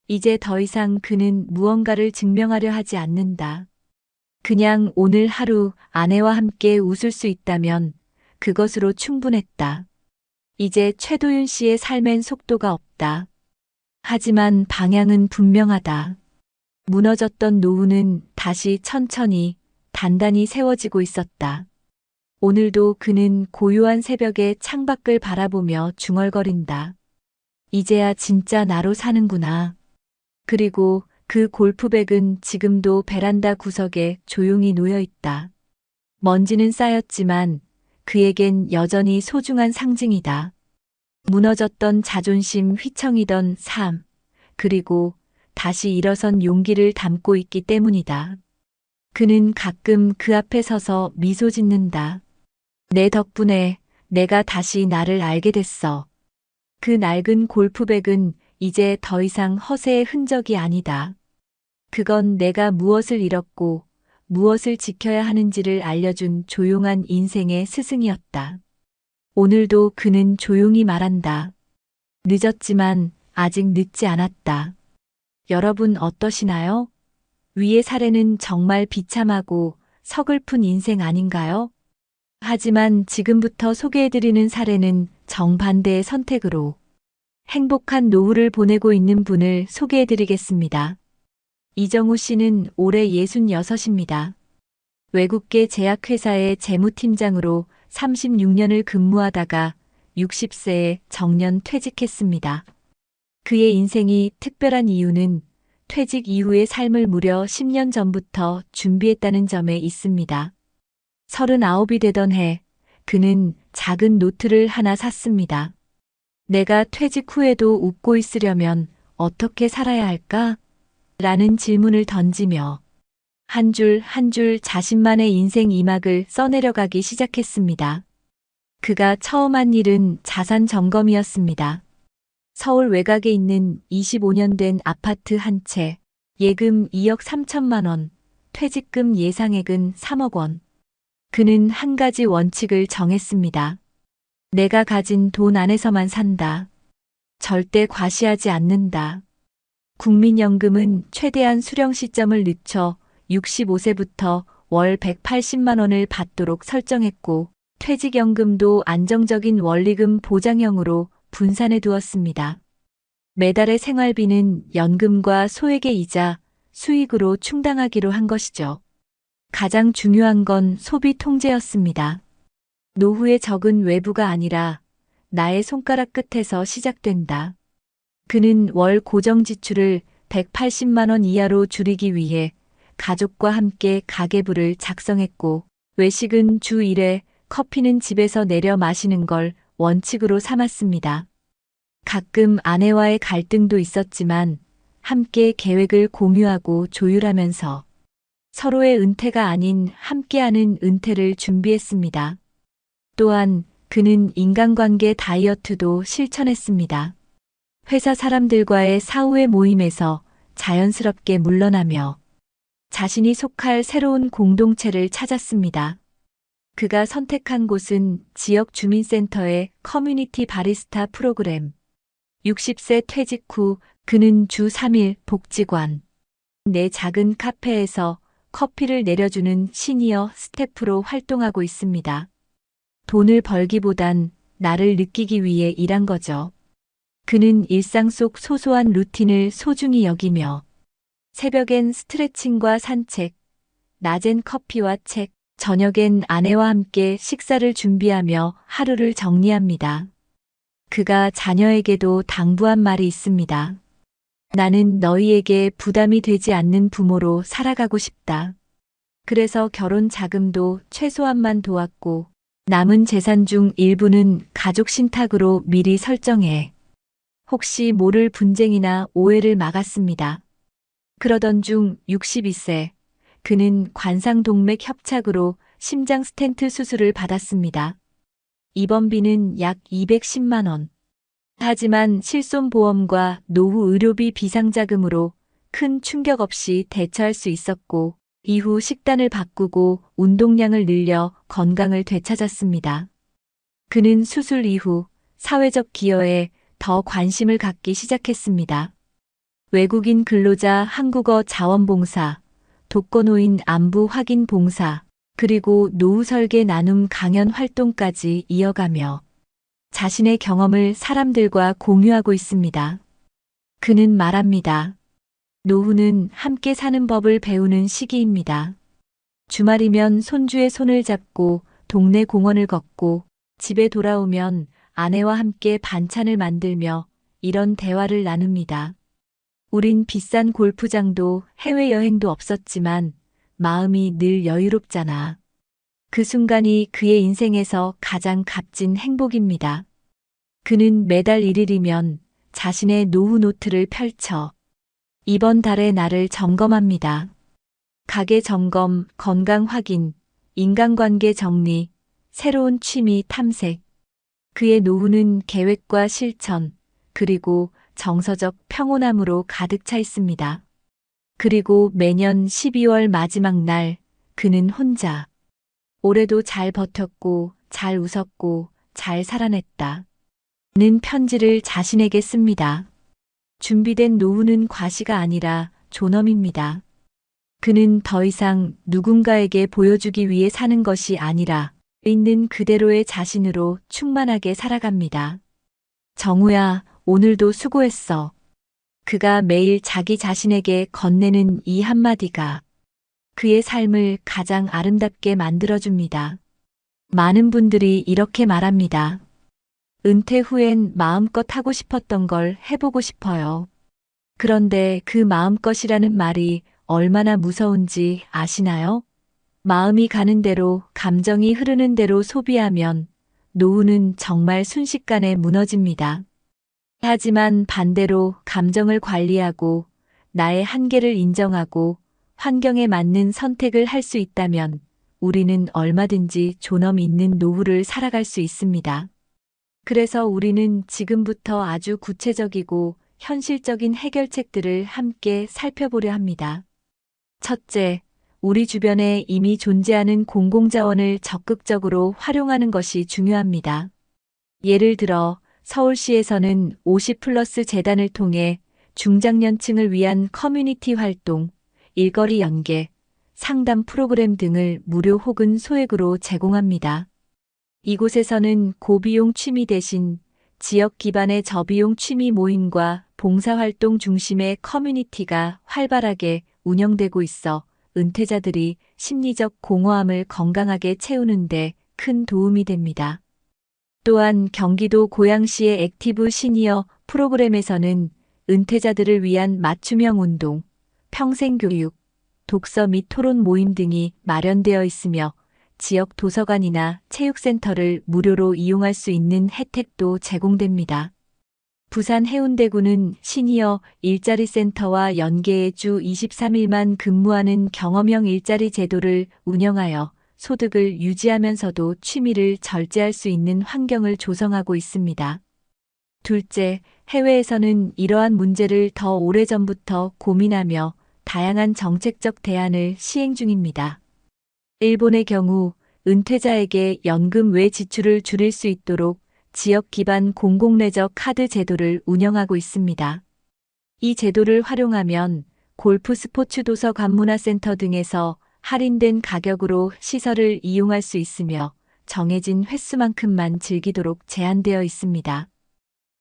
Speaker 1: 이제 더 이상 그는 무언가를 증명하려 하지 않는다. 그냥 오늘 하루 아내와 함께 웃을 수 있다면 그것으로 충분했다. 이제 최도윤 씨의 삶엔 속도가 없다. 하지만 방향은 분명하다. 무너졌던 노후는 다시 천천히 단단히 세워지고 있었다. 오늘도 그는 고요한 새벽에 창밖을 바라보며 중얼거린다. 이제야 진짜 나로 사는구나. 그리고 그 골프백은 지금도 베란다 구석에 조용히 놓여 있다. 먼지는 쌓였지만 그에겐 여전히 소중한 상징이다. 무너졌던 자존심, 휘청이던 삶, 그리고 다시 일어선 용기를 담고 있기 때문이다. 그는 가끔 그 앞에 서서 미소 짓는다. 내 덕분에 내가 다시 나를 알게 됐어. 그 낡은 골프백은 이제 더 이상 허세의 흔적이 아니다. 그건 내가 무엇을 잃었고 무엇을 지켜야 하는지를 알려준 조용한 인생의 스승이었다. 오늘도 그는 조용히 말한다. 늦었지만 아직 늦지 않았다. 여러분 어떠시나요? 위의 사례는 정말 비참하고 서글픈 인생 아닌가요? 하지만 지금부터 소개해드리는 사례는 정반대의 선택으로 행복한 노후를 보내고 있는 분을 소개해드리겠습니다. 이정우 씨는 올해 66입니다. 외국계 제약회사의 재무팀장으로 36년을 근무하다가 60세에 정년 퇴직했습니다. 그의 인생이 특별한 이유는 퇴직 이후의 삶을 무려 10년 전부터 준비했다는 점에 있습니다. 39이 되던 해, 그는 작은 노트를 하나 샀습니다. 내가 퇴직 후에도 웃고 있으려면 어떻게 살아야 할까? 라는 질문을 던지며 한 줄 한 줄 자신만의 인생 이막을 써내려가기 시작했습니다. 그가 처음 한 일은 자산 점검이었습니다. 서울 외곽에 있는 25년 된 아파트 한 채, 예금 2억 3천만 원, 퇴직금 예상액은 3억 원. 그는 한 가지 원칙을 정했습니다. 내가 가진 돈 안에서만 산다. 절대 과시하지 않는다. 국민연금은 최대한 수령 시점을 늦춰 65세부터 월 180만 원을 받도록 설정했고, 퇴직연금도 안정적인 원리금 보장형으로 분산해 두었습니다. 매달의 생활비는 연금과 소액의 이자, 수익으로 충당하기로 한 것이죠. 가장 중요한 건 소비 통제였습니다. 노후의 적은 외부가 아니라 나의 손가락 끝에서 시작된다. 그는 월 고정 지출을 180만 원 이하로 줄이기 위해 가족과 함께 가계부를 작성했고, 외식은 주 1회, 커피는 집에서 내려 마시는 걸 원칙으로 삼았습니다. 가끔 아내와의 갈등도 있었지만 함께 계획을 공유하고 조율하면서 서로의 은퇴가 아닌 함께하는 은퇴를 준비했습니다. 또한 그는 인간관계 다이어트도 실천했습니다. 회사 사람들과의 사후의 모임에서 자연스럽게 물러나며 자신이 속할 새로운 공동체를 찾았습니다. 그가 선택한 곳은 지역 주민센터의 커뮤니티 바리스타 프로그램. 60세 퇴직 후 그는 주 3일 복지관 내 작은 카페에서 커피를 내려주는 시니어 스태프로 활동하고 있습니다. 돈을 벌기보단 나를 느끼기 위해 일한 거죠. 그는 일상 속 소소한 루틴을 소중히 여기며 새벽엔 스트레칭과 산책, 낮엔 커피와 책, 저녁엔 아내와 함께 식사를 준비하며 하루를 정리합니다. 그가 자녀에게도 당부한 말이 있습니다. 나는 너희에게 부담이 되지 않는 부모로 살아가고 싶다. 그래서 결혼 자금도 최소한만 도왔고 남은 재산 중 일부는 가족 신탁으로 미리 설정해 혹시 모를 분쟁이나 오해를 막았습니다. 그러던 중 62세, 그는 관상동맥 협착으로 심장 스텐트 수술을 받았습니다. 입원비는 약 210만 원. 하지만 실손보험과 노후 의료비 비상자금으로 큰 충격 없이 대처할 수 있었고, 이후 식단을 바꾸고 운동량을 늘려 건강을 되찾았습니다. 그는 수술 이후 사회적 기여에 더 관심을 갖기 시작했습니다. 외국인 근로자 한국어 자원봉사, 독거노인 안부 확인 봉사, 그리고 노후 설계 나눔 강연 활동까지 이어가며 자신의 경험을 사람들과 공유하고 있습니다. 그는 말합니다. 노후는 함께 사는 법을 배우는 시기입니다. 주말이면 손주의 손을 잡고 동네 공원을 걷고 집에 돌아오면 아내와 함께 반찬을 만들며 이런 대화를 나눕니다. 우린 비싼 골프장도 해외여행도 없었지만 마음이 늘 여유롭잖아. 그 순간이 그의 인생에서 가장 값진 행복입니다. 그는 매달 1일이면 자신의 노후 노트를 펼쳐 이번 달의 나를 점검합니다. 가게 점검, 건강 확인, 인간관계 정리, 새로운 취미 탐색. 그의 노후는 계획과 실천, 그리고 정서적 평온함으로 가득 차 있습니다. 그리고 매년 12월 마지막 날, 그는 혼자 올해도 잘 버텼고, 잘 웃었고, 잘 살아냈다. 는 편지를 자신에게 씁니다. 준비된 노후는 과시가 아니라 존엄입니다. 그는 더 이상 누군가에게 보여주기 위해 사는 것이 아니라 있는 그대로의 자신으로 충만하게 살아갑니다. 정우야, 오늘도 수고했어. 그가 매일 자기 자신에게 건네는 이 한마디가 그의 삶을 가장 아름답게 만들어줍니다. 많은 분들이 이렇게 말합니다. 은퇴 후엔 마음껏 하고 싶었던 걸 해보고 싶어요. 그런데 그 마음껏이라는 말이 얼마나 무서운지 아시나요? 마음이 가는 대로, 감정이 흐르는 대로 소비하면 노후는 정말 순식간에 무너집니다. 하지만 반대로 감정을 관리하고 나의 한계를 인정하고 환경에 맞는 선택을 할 수 있다면 우리는 얼마든지 존엄 있는 노후를 살아갈 수 있습니다. 그래서 우리는 지금부터 아주 구체적이고 현실적인 해결책들을 함께 살펴보려 합니다. 첫째, 우리 주변에 이미 존재하는 공공자원을 적극적으로 활용하는 것이 중요합니다. 예를 들어 서울시에서는 50플러스 재단을 통해 중장년층을 위한 커뮤니티 활동, 일거리 연계, 상담 프로그램 등을 무료 혹은 소액으로 제공합니다. 이곳에서는 고비용 취미 대신 지역 기반의 저비용 취미 모임과 봉사활동 중심의 커뮤니티가 활발하게 운영되고 있어 은퇴자들이 심리적 공허함을 건강하게 채우는데 큰 도움이 됩니다. 또한 경기도 고양시의 액티브 시니어 프로그램에서는 은퇴자들을 위한 맞춤형 운동, 평생교육, 독서 및 토론 모임 등이 마련되어 있으며 지역 도서관이나 체육센터를 무료로 이용할 수 있는 혜택도 제공됩니다. 부산 해운대구는 시니어 일자리 센터와 연계해 주 23일만 근무하는 경험형 일자리 제도를 운영하여 소득을 유지하면서도 취미를 절제할 수 있는 환경을 조성하고 있습니다. 둘째, 해외에서는 이러한 문제를 더 오래전부터 고민하며 다양한 정책적 대안을 시행 중입니다. 일본의 경우 은퇴자에게 연금 외 지출을 줄일 수 있도록 지역 기반 공공내적 카드 제도를 운영하고 있습니다. 이 제도를 활용하면 골프 스포츠 도서관 문화센터 등에서 할인된 가격으로 시설을 이용할 수 있으며 정해진 횟수만큼만 즐기도록 제한되어 있습니다.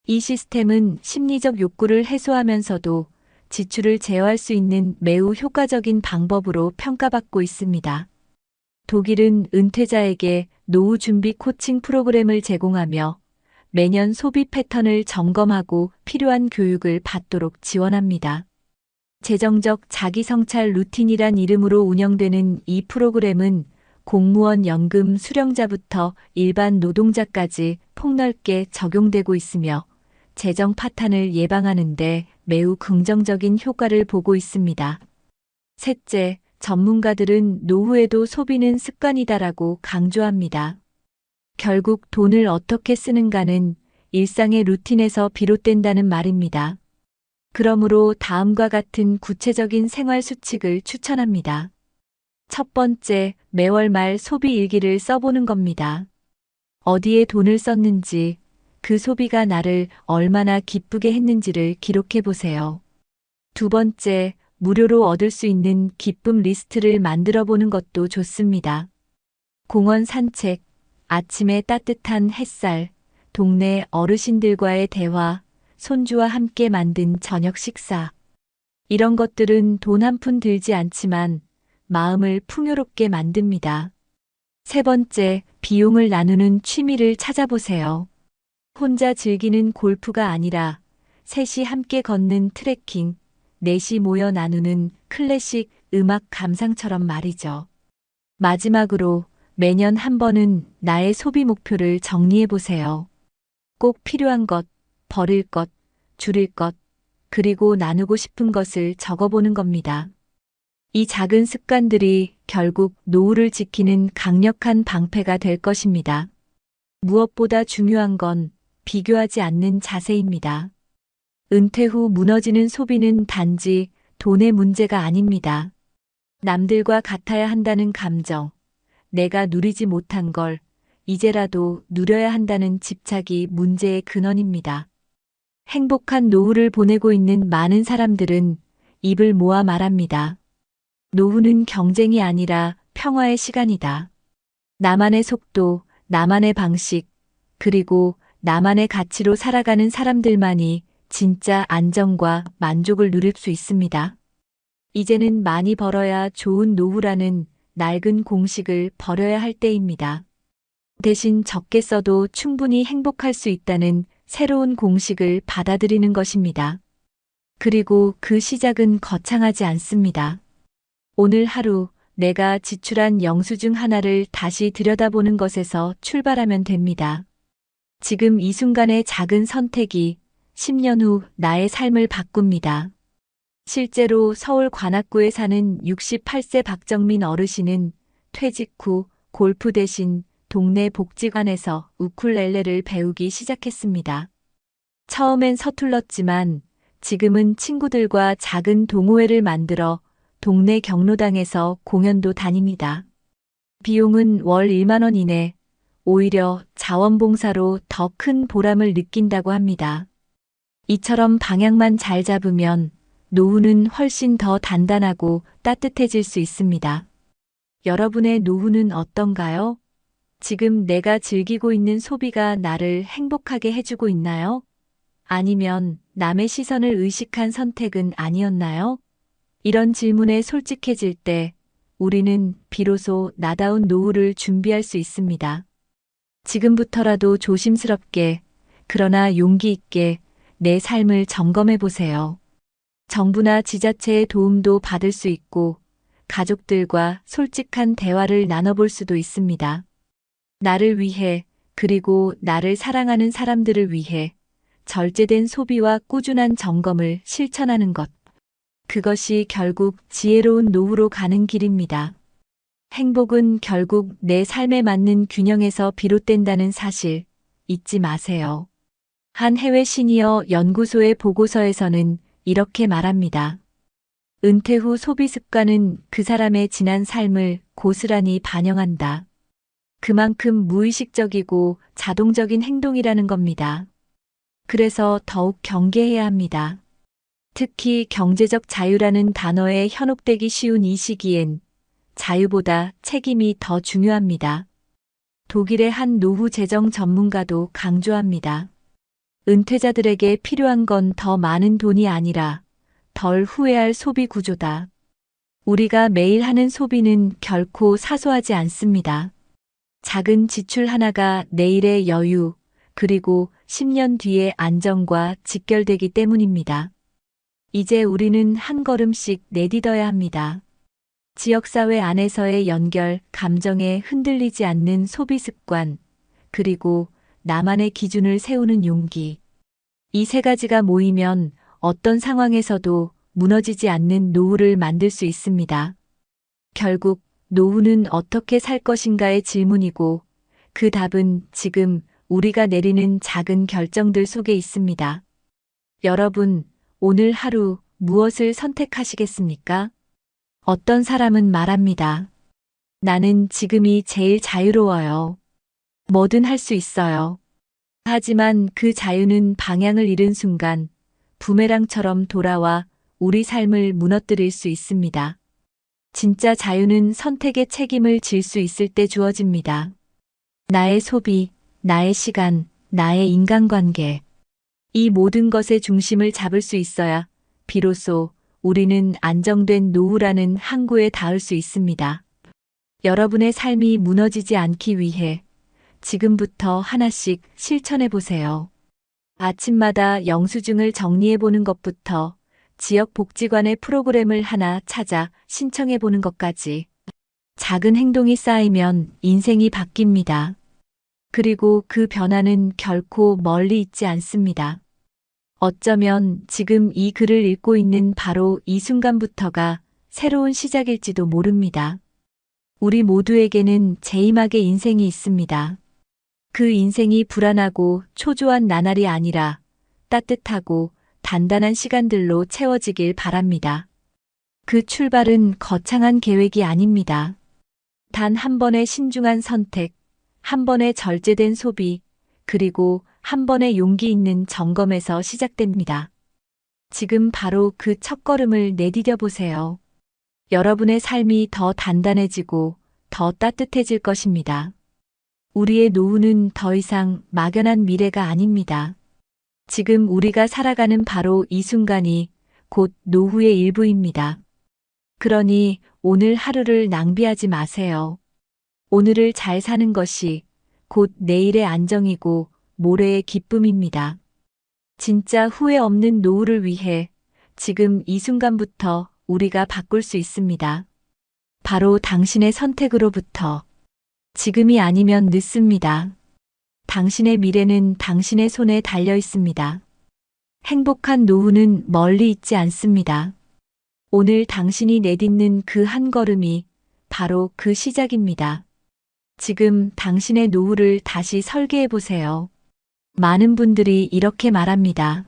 Speaker 1: 이 시스템은 심리적 욕구를 해소하면서도 지출을 제어할 수 있는 매우 효과적인 방법으로 평가받고 있습니다. 독일은 은퇴자에게 노후 준비 코칭 프로그램을 제공하며 매년 소비 패턴을 점검하고 필요한 교육을 받도록 지원합니다. 재정적 자기성찰 루틴이란 이름으로 운영되는 이 프로그램은 공무원 연금 수령자부터 일반 노동자까지 폭넓게 적용되고 있으며 재정 파탄을 예방하는 데 매우 긍정적인 효과를 보고 있습니다. 셋째, 전문가들은 노후에도 소비는 습관이다라고 강조합니다. 결국 돈을 어떻게 쓰는가는 일상의 루틴에서 비롯된다는 말입니다. 그러므로 다음과 같은 구체적인 생활 수칙을 추천합니다. 첫 번째, 매월 말 소비 일기를 써보는 겁니다. 어디에 돈을 썼는지, 그 소비가 나를 얼마나 기쁘게 했는지를 기록해 보세요. 두 번째, 무료로 얻을 수 있는 기쁨 리스트를 만들어 보는 것도 좋습니다. 공원 산책, 아침에 따뜻한 햇살, 동네 어르신들과의 대화, 손주와 함께 만든 저녁 식사. 이런 것들은 돈 한 푼 들지 않지만 마음을 풍요롭게 만듭니다. 세 번째, 비용을 나누는 취미를 찾아보세요. 혼자 즐기는 골프가 아니라 셋이 함께 걷는 트레킹, 넷이 모여 나누는 클래식 음악 감상처럼 말이죠. 마지막으로 매년 한 번은 나의 소비 목표를 정리해 보세요. 꼭 필요한 것, 버릴 것, 줄일 것, 그리고 나누고 싶은 것을 적어보는 겁니다. 이 작은 습관들이 결국 노후를 지키는 강력한 방패가 될 것입니다. 무엇보다 중요한 건 비교하지 않는 자세입니다. 은퇴 후 무너지는 소비는 단지 돈의 문제가 아닙니다. 남들과 같아야 한다는 감정, 내가 누리지 못한 걸 이제라도 누려야 한다는 집착이 문제의 근원입니다. 행복한 노후를 보내고 있는 많은 사람들은 입을 모아 말합니다. 노후는 경쟁이 아니라 평화의 시간이다. 나만의 속도, 나만의 방식, 그리고 나만의 가치로 살아가는 사람들만이 진짜 안정과 만족을 누릴 수 있습니다. 이제는 많이 벌어야 좋은 노후라는 낡은 공식을 버려야 할 때입니다. 대신 적게 써도 충분히 행복할 수 있다는 새로운 공식을 받아들이는 것입니다. 그리고 그 시작은 거창하지 않습니다. 오늘 하루 내가 지출한 영수증 하나를 다시 들여다보는 것에서 출발하면 됩니다. 지금 이 순간의 작은 선택이 10년 후 나의 삶을 바꿉니다. 실제로 서울 관악구에 사는 68세 박정민 어르신은 퇴직 후 골프 대신 동네 복지관에서 우쿨렐레를 배우기 시작했습니다. 처음엔 서툴렀지만 지금은 친구들과 작은 동호회를 만들어 동네 경로당에서 공연도 다닙니다. 비용은 월 1만 원 이내, 오히려 자원봉사로 더 큰 보람을 느낀다고 합니다. 이처럼 방향만 잘 잡으면 노후는 훨씬 더 단단하고 따뜻해질 수 있습니다. 여러분의 노후는 어떤가요? 지금 내가 즐기고 있는 소비가 나를 행복하게 해주고 있나요? 아니면 남의 시선을 의식한 선택은 아니었나요? 이런 질문에 솔직해질 때 우리는 비로소 나다운 노후를 준비할 수 있습니다. 지금부터라도 조심스럽게, 그러나 용기 있게 내 삶을 점검해 보세요. 정부나 지자체의 도움도 받을 수 있고 가족들과 솔직한 대화를 나눠볼 수도 있습니다. 나를 위해, 그리고 나를 사랑하는 사람들을 위해 절제된 소비와 꾸준한 점검을 실천하는 것. 그것이 결국 지혜로운 노후로 가는 길입니다. 행복은 결국 내 삶에 맞는 균형에서 비롯된다는 사실 잊지 마세요. 한 해외 시니어 연구소의 보고서에서는 이렇게 말합니다. 은퇴 후 소비 습관은 그 사람의 지난 삶을 고스란히 반영한다. 그만큼 무의식적이고 자동적인 행동이라는 겁니다. 그래서 더욱 경계해야 합니다. 특히 경제적 자유라는 단어에 현혹되기 쉬운 이 시기엔 자유보다 책임이 더 중요합니다. 독일의 한 노후 재정 전문가도 강조합니다. 은퇴자들에게 필요한 건 더 많은 돈이 아니라 덜 후회할 소비 구조다. 우리가 매일 하는 소비는 결코 사소하지 않습니다. 작은 지출 하나가 내일의 여유, 그리고 10년 뒤의 안정과 직결되기 때문입니다. 이제 우리는 한 걸음씩 내딛어야 합니다. 지역사회 안에서의 연결, 감정에 흔들리지 않는 소비 습관, 그리고 나만의 기준을 세우는 용기. 이 세 가지가 모이면 어떤 상황에서도 무너지지 않는 노후를 만들 수 있습니다. 결국 노후는 어떻게 살 것인가의 질문이고 그 답은 지금 우리가 내리는 작은 결정들 속에 있습니다. 여러분, 오늘 하루 무엇을 선택하시겠습니까? 어떤 사람은 말합니다. 나는 지금이 제일 자유로워요. 뭐든 할 수 있어요. 하지만 그 자유는 방향을 잃은 순간 부메랑처럼 돌아와 우리 삶을 무너뜨릴 수 있습니다. 진짜 자유는 선택의 책임을 질 수 있을 때 주어집니다. 나의 소비, 나의 시간, 나의 인간관계. 이 모든 것의 중심을 잡을 수 있어야 비로소 우리는 안정된 노후라는 항구에 닿을 수 있습니다. 여러분의 삶이 무너지지 않기 위해 지금부터 하나씩 실천해 보세요. 아침마다 영수증을 정리해 보는 것부터 지역 복지관의 프로그램을 하나 찾아 신청해 보는 것까지 작은 행동이 쌓이면 인생이 바뀝니다. 그리고 그 변화는 결코 멀리 있지 않습니다. 어쩌면 지금 이 글을 읽고 있는 바로 이 순간부터가 새로운 시작일지도 모릅니다. 우리 모두에게는 제이막의 인생이 있습니다. 그 인생이 불안하고 초조한 나날이 아니라 따뜻하고 단단한 시간들로 채워지길 바랍니다. 그 출발은 거창한 계획이 아닙니다. 단 한 번의 신중한 선택, 한 번의 절제된 소비, 그리고 한 번의 용기 있는 점검에서 시작됩니다. 지금 바로 그 첫걸음을 내디뎌 보세요. 여러분의 삶이 더 단단해지고 더 따뜻해질 것입니다. 우리의 노후는 더 이상 막연한 미래가 아닙니다. 지금 우리가 살아가는 바로 이 순간이 곧 노후의 일부입니다. 그러니 오늘 하루를 낭비하지 마세요. 오늘을 잘 사는 것이 곧 내일의 안정이고 모레의 기쁨입니다. 진짜 후회 없는 노후를 위해 지금 이 순간부터 우리가 바꿀 수 있습니다. 바로 당신의 선택으로부터. 지금이 아니면 늦습니다. 당신의 미래는 당신의 손에 달려 있습니다. 행복한 노후는 멀리 있지 않습니다. 오늘 당신이 내딛는 그 한 걸음이 바로 그 시작입니다. 지금 당신의 노후를 다시 설계해 보세요. 많은 분들이 이렇게 말합니다.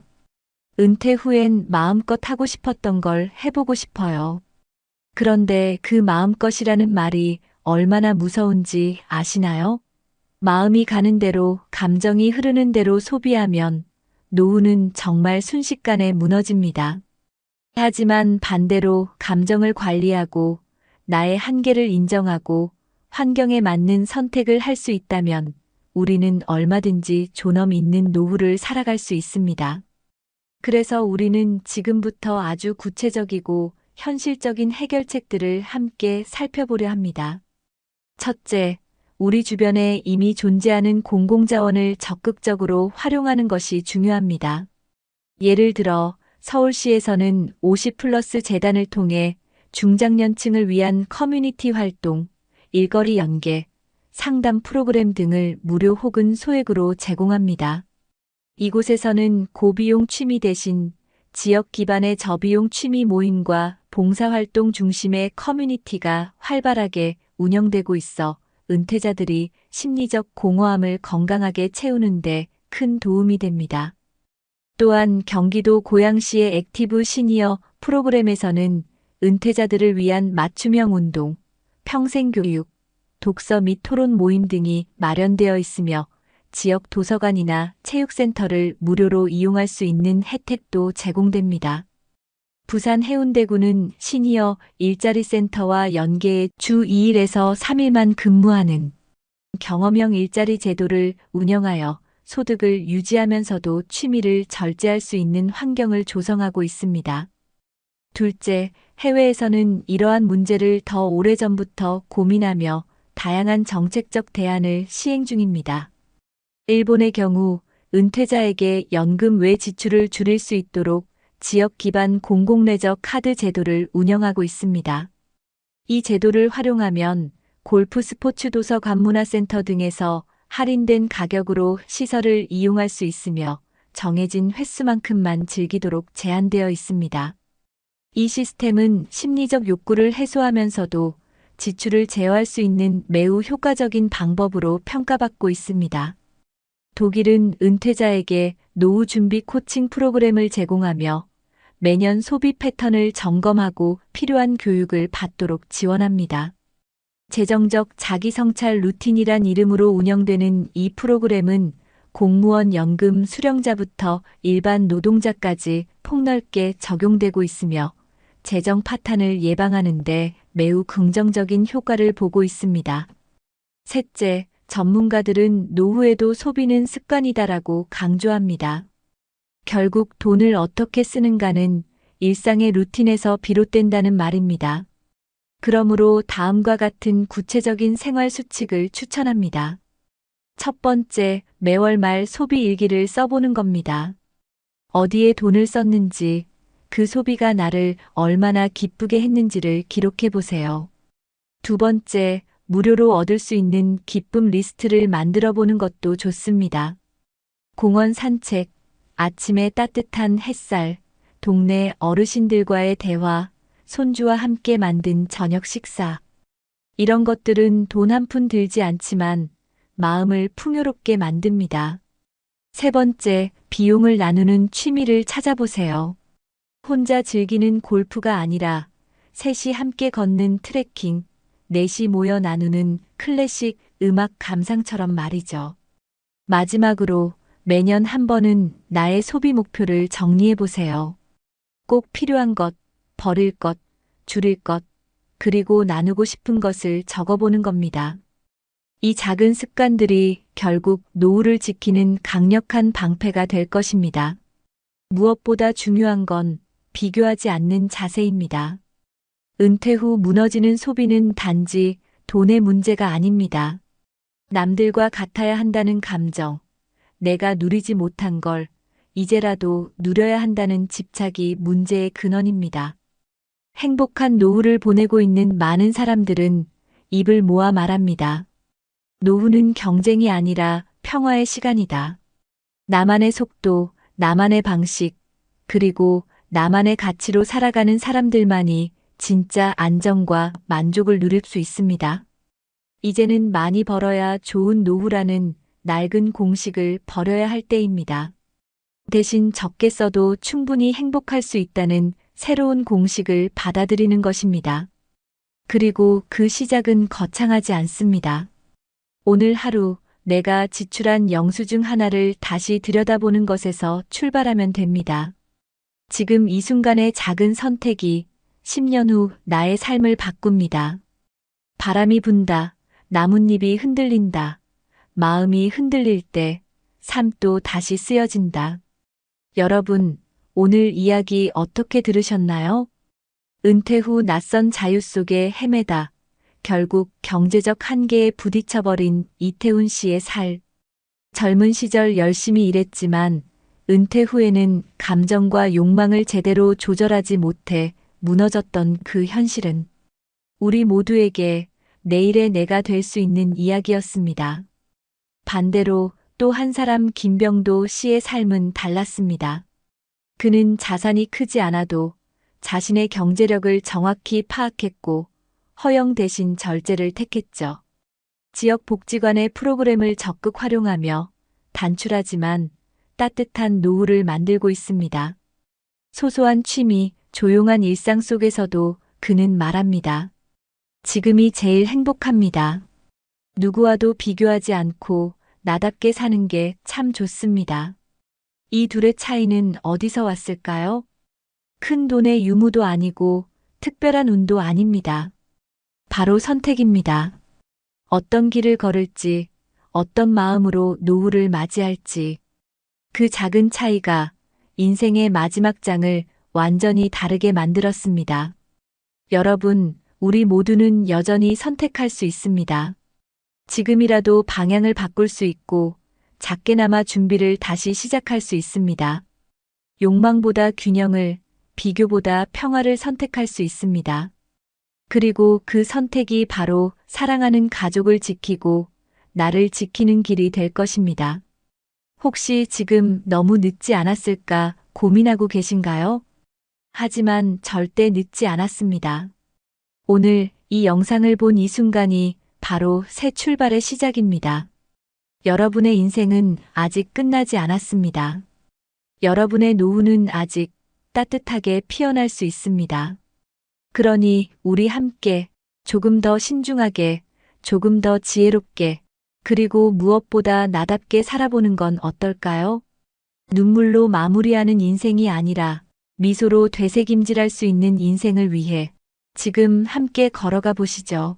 Speaker 1: 은퇴 후엔 마음껏 하고 싶었던 걸 해보고 싶어요. 그런데 그 마음껏이라는 말이 얼마나 무서운지 아시나요? 마음이 가는 대로, 감정이 흐르는 대로 소비하면 노후는 정말 순식간에 무너집니다. 하지만 반대로 감정을 관리하고 나의 한계를 인정하고 환경에 맞는 선택을 할 수 있다면 우리는 얼마든지 존엄 있는 노후를 살아갈 수 있습니다. 그래서 우리는 지금부터 아주 구체적이고 현실적인 해결책들을 함께 살펴보려 합니다. 첫째, 우리 주변에 이미 존재하는 공공자원을 적극적으로 활용하는 것이 중요합니다. 예를 들어 서울시에서는 50플러스 재단을 통해 중장년층을 위한 커뮤니티 활동, 일거리 연계, 상담 프로그램 등을 무료 혹은 소액으로 제공합니다. 이곳에서는 고비용 취미 대신 지역 기반의 저비용 취미 모임과 봉사활동 중심의 커뮤니티가 활발하게 운영되고 있어 은퇴자들이 심리적 공허함을 건강하게 채우는데 큰 도움이 됩니다. 또한 경기도 고양시의 액티브 시니어 프로그램에서는 은퇴자들을 위한 맞춤형 운동, 평생교육, 독서 및 토론 모임 등이 마련되어 있으며 지역 도서관이나 체육센터를 무료로 이용할 수 있는 혜택도 제공됩니다. 부산 해운대구는 시니어 일자리 센터와 연계해 주 2일에서 3일만 근무하는 경험형 일자리 제도를 운영하여 소득을 유지하면서도 취미를 절제할 수 있는 환경을 조성하고 있습니다. 둘째, 해외에서는 이러한 문제를 더 오래전부터 고민하며 다양한 정책적 대안을 시행 중입니다. 일본의 경우 은퇴자에게 연금 외 지출을 줄일 수 있도록 지역 기반 공공레저 카드 제도를 운영하고 있습니다. 이 제도를 활용하면 골프 스포츠 도서관 문화센터 등에서 할인된 가격으로 시설을 이용할 수 있으며 정해진 횟수만큼만 즐기도록 제한되어 있습니다. 이 시스템은 심리적 욕구를 해소하면서도 지출을 제어할 수 있는 매우 효과적인 방법으로 평가받고 있습니다. 독일은 은퇴자에게 노후 준비 코칭 프로그램을 제공하며 매년 소비 패턴을 점검하고 필요한 교육을 받도록 지원합니다. 재정적 자기 성찰 루틴이란 이름으로 운영되는 이 프로그램은 공무원 연금 수령자부터 일반 노동자까지 폭넓게 적용되고 있으며 재정 파탄을 예방하는 데 매우 긍정적인 효과를 보고 있습니다. 셋째, 전문가들은 노후에도 소비는 습관이다라고 강조합니다. 결국 돈을 어떻게 쓰는가는 일상의 루틴에서 비롯된다는 말입니다. 그러므로 다음과 같은 구체적인 생활 수칙을 추천합니다. 첫 번째, 매월 말 소비 일기를 써보는 겁니다. 어디에 돈을 썼는지, 그 소비가 나를 얼마나 기쁘게 했는지를 기록해 보세요. 두 번째, 무료로 얻을 수 있는 기쁨 리스트를 만들어 보는 것도 좋습니다. 공원 산책, 아침에 따뜻한 햇살, 동네 어르신들과의 대화, 손주와 함께 만든 저녁 식사. 이런 것들은 돈 한 푼 들지 않지만 마음을 풍요롭게 만듭니다. 세 번째, 비용을 나누는 취미를 찾아보세요. 혼자 즐기는 골프가 아니라 셋이 함께 걷는 트레킹, 넷이 모여 나누는 클래식 음악 감상처럼 말이죠. 마지막으로 매년 한 번은 나의 소비 목표를 정리해 보세요. 꼭 필요한 것, 버릴 것, 줄일 것, 그리고 나누고 싶은 것을 적어보는 겁니다. 이 작은 습관들이 결국 노후를 지키는 강력한 방패가 될 것입니다. 무엇보다 중요한 건 비교하지 않는 자세입니다. 은퇴 후 무너지는 소비는 단지 돈의 문제가 아닙니다. 남들과 같아야 한다는 감정, 내가 누리지 못한 걸 이제라도 누려야 한다는 집착이 문제의 근원입니다. 행복한 노후를 보내고 있는 많은 사람들은 입을 모아 말합니다. 노후는 경쟁이 아니라 평화의 시간이다. 나만의 속도, 나만의 방식, 그리고 나만의 가치로 살아가는 사람들만이 진짜 안정과 만족을 누릴 수 있습니다. 이제는 많이 벌어야 좋은 노후라는 낡은 공식을 버려야 할 때입니다. 대신 적게 써도 충분히 행복할 수 있다는 새로운 공식을 받아들이는 것입니다. 그리고 그 시작은 거창하지 않습니다. 오늘 하루 내가 지출한 영수증 하나를 다시 들여다보는 것에서 출발하면 됩니다. 지금 이 순간의 작은 선택이 10년 후 나의 삶을 바꿉니다. 바람이 분다, 나뭇잎이 흔들린다, 마음이 흔들릴 때 삶도 다시 쓰여진다. 여러분, 오늘 이야기 어떻게 들으셨나요? 은퇴 후 낯선 자유 속에 헤매다 결국 경제적 한계에 부딪혀버린 이태훈 씨의 살. 젊은 시절 열심히 일했지만 은퇴 후에는 감정과 욕망을 제대로 조절하지 못해 무너졌던 그 현실은 우리 모두에게 내일의 내가 될 수 있는 이야기였습니다. 반대로 또 한 사람 김병도 씨의 삶은 달랐습니다. 그는 자산이 크지 않아도 자신의 경제력을 정확히 파악했고 허용 대신 절제를 택했죠. 지역 복지관의 프로그램을 적극 활용하며 단출하지만 따뜻한 노후를 만들고 있습니다. 소소한 취미, 조용한 일상 속에서도 그는 말합니다. 지금이 제일 행복합니다. 누구와도 비교하지 않고 나답게 사는 게 참 좋습니다. 이 둘의 차이는 어디서 왔을까요? 큰 돈의 유무도 아니고 특별한 운도 아닙니다. 바로 선택입니다. 어떤 길을 걸을지, 어떤 마음으로 노후를 맞이할지. 그 작은 차이가 인생의 마지막 장을 완전히 다르게 만들었습니다. 여러분, 우리 모두는 여전히 선택할 수 있습니다. 지금이라도 방향을 바꿀 수 있고 작게나마 준비를 다시 시작할 수 있습니다. 욕망보다 균형을, 비교보다 평화를 선택할 수 있습니다. 그리고 그 선택이 바로 사랑하는 가족을 지키고 나를 지키는 길이 될 것입니다. 혹시 지금 너무 늦지 않았을까 고민하고 계신가요? 하지만 절대 늦지 않았습니다. 오늘 이 영상을 본 이 순간이 바로 새 출발의 시작입니다. 여러분의 인생은 아직 끝나지 않았습니다. 여러분의 노후는 아직 따뜻하게 피어날 수 있습니다. 그러니 우리 함께 조금 더 신중하게, 조금 더 지혜롭게, 그리고 무엇보다 나답게 살아보는 건 어떨까요? 눈물로 마무리하는 인생이 아니라 미소로 되새김질할 수 있는 인생을 위해 지금 함께 걸어가 보시죠.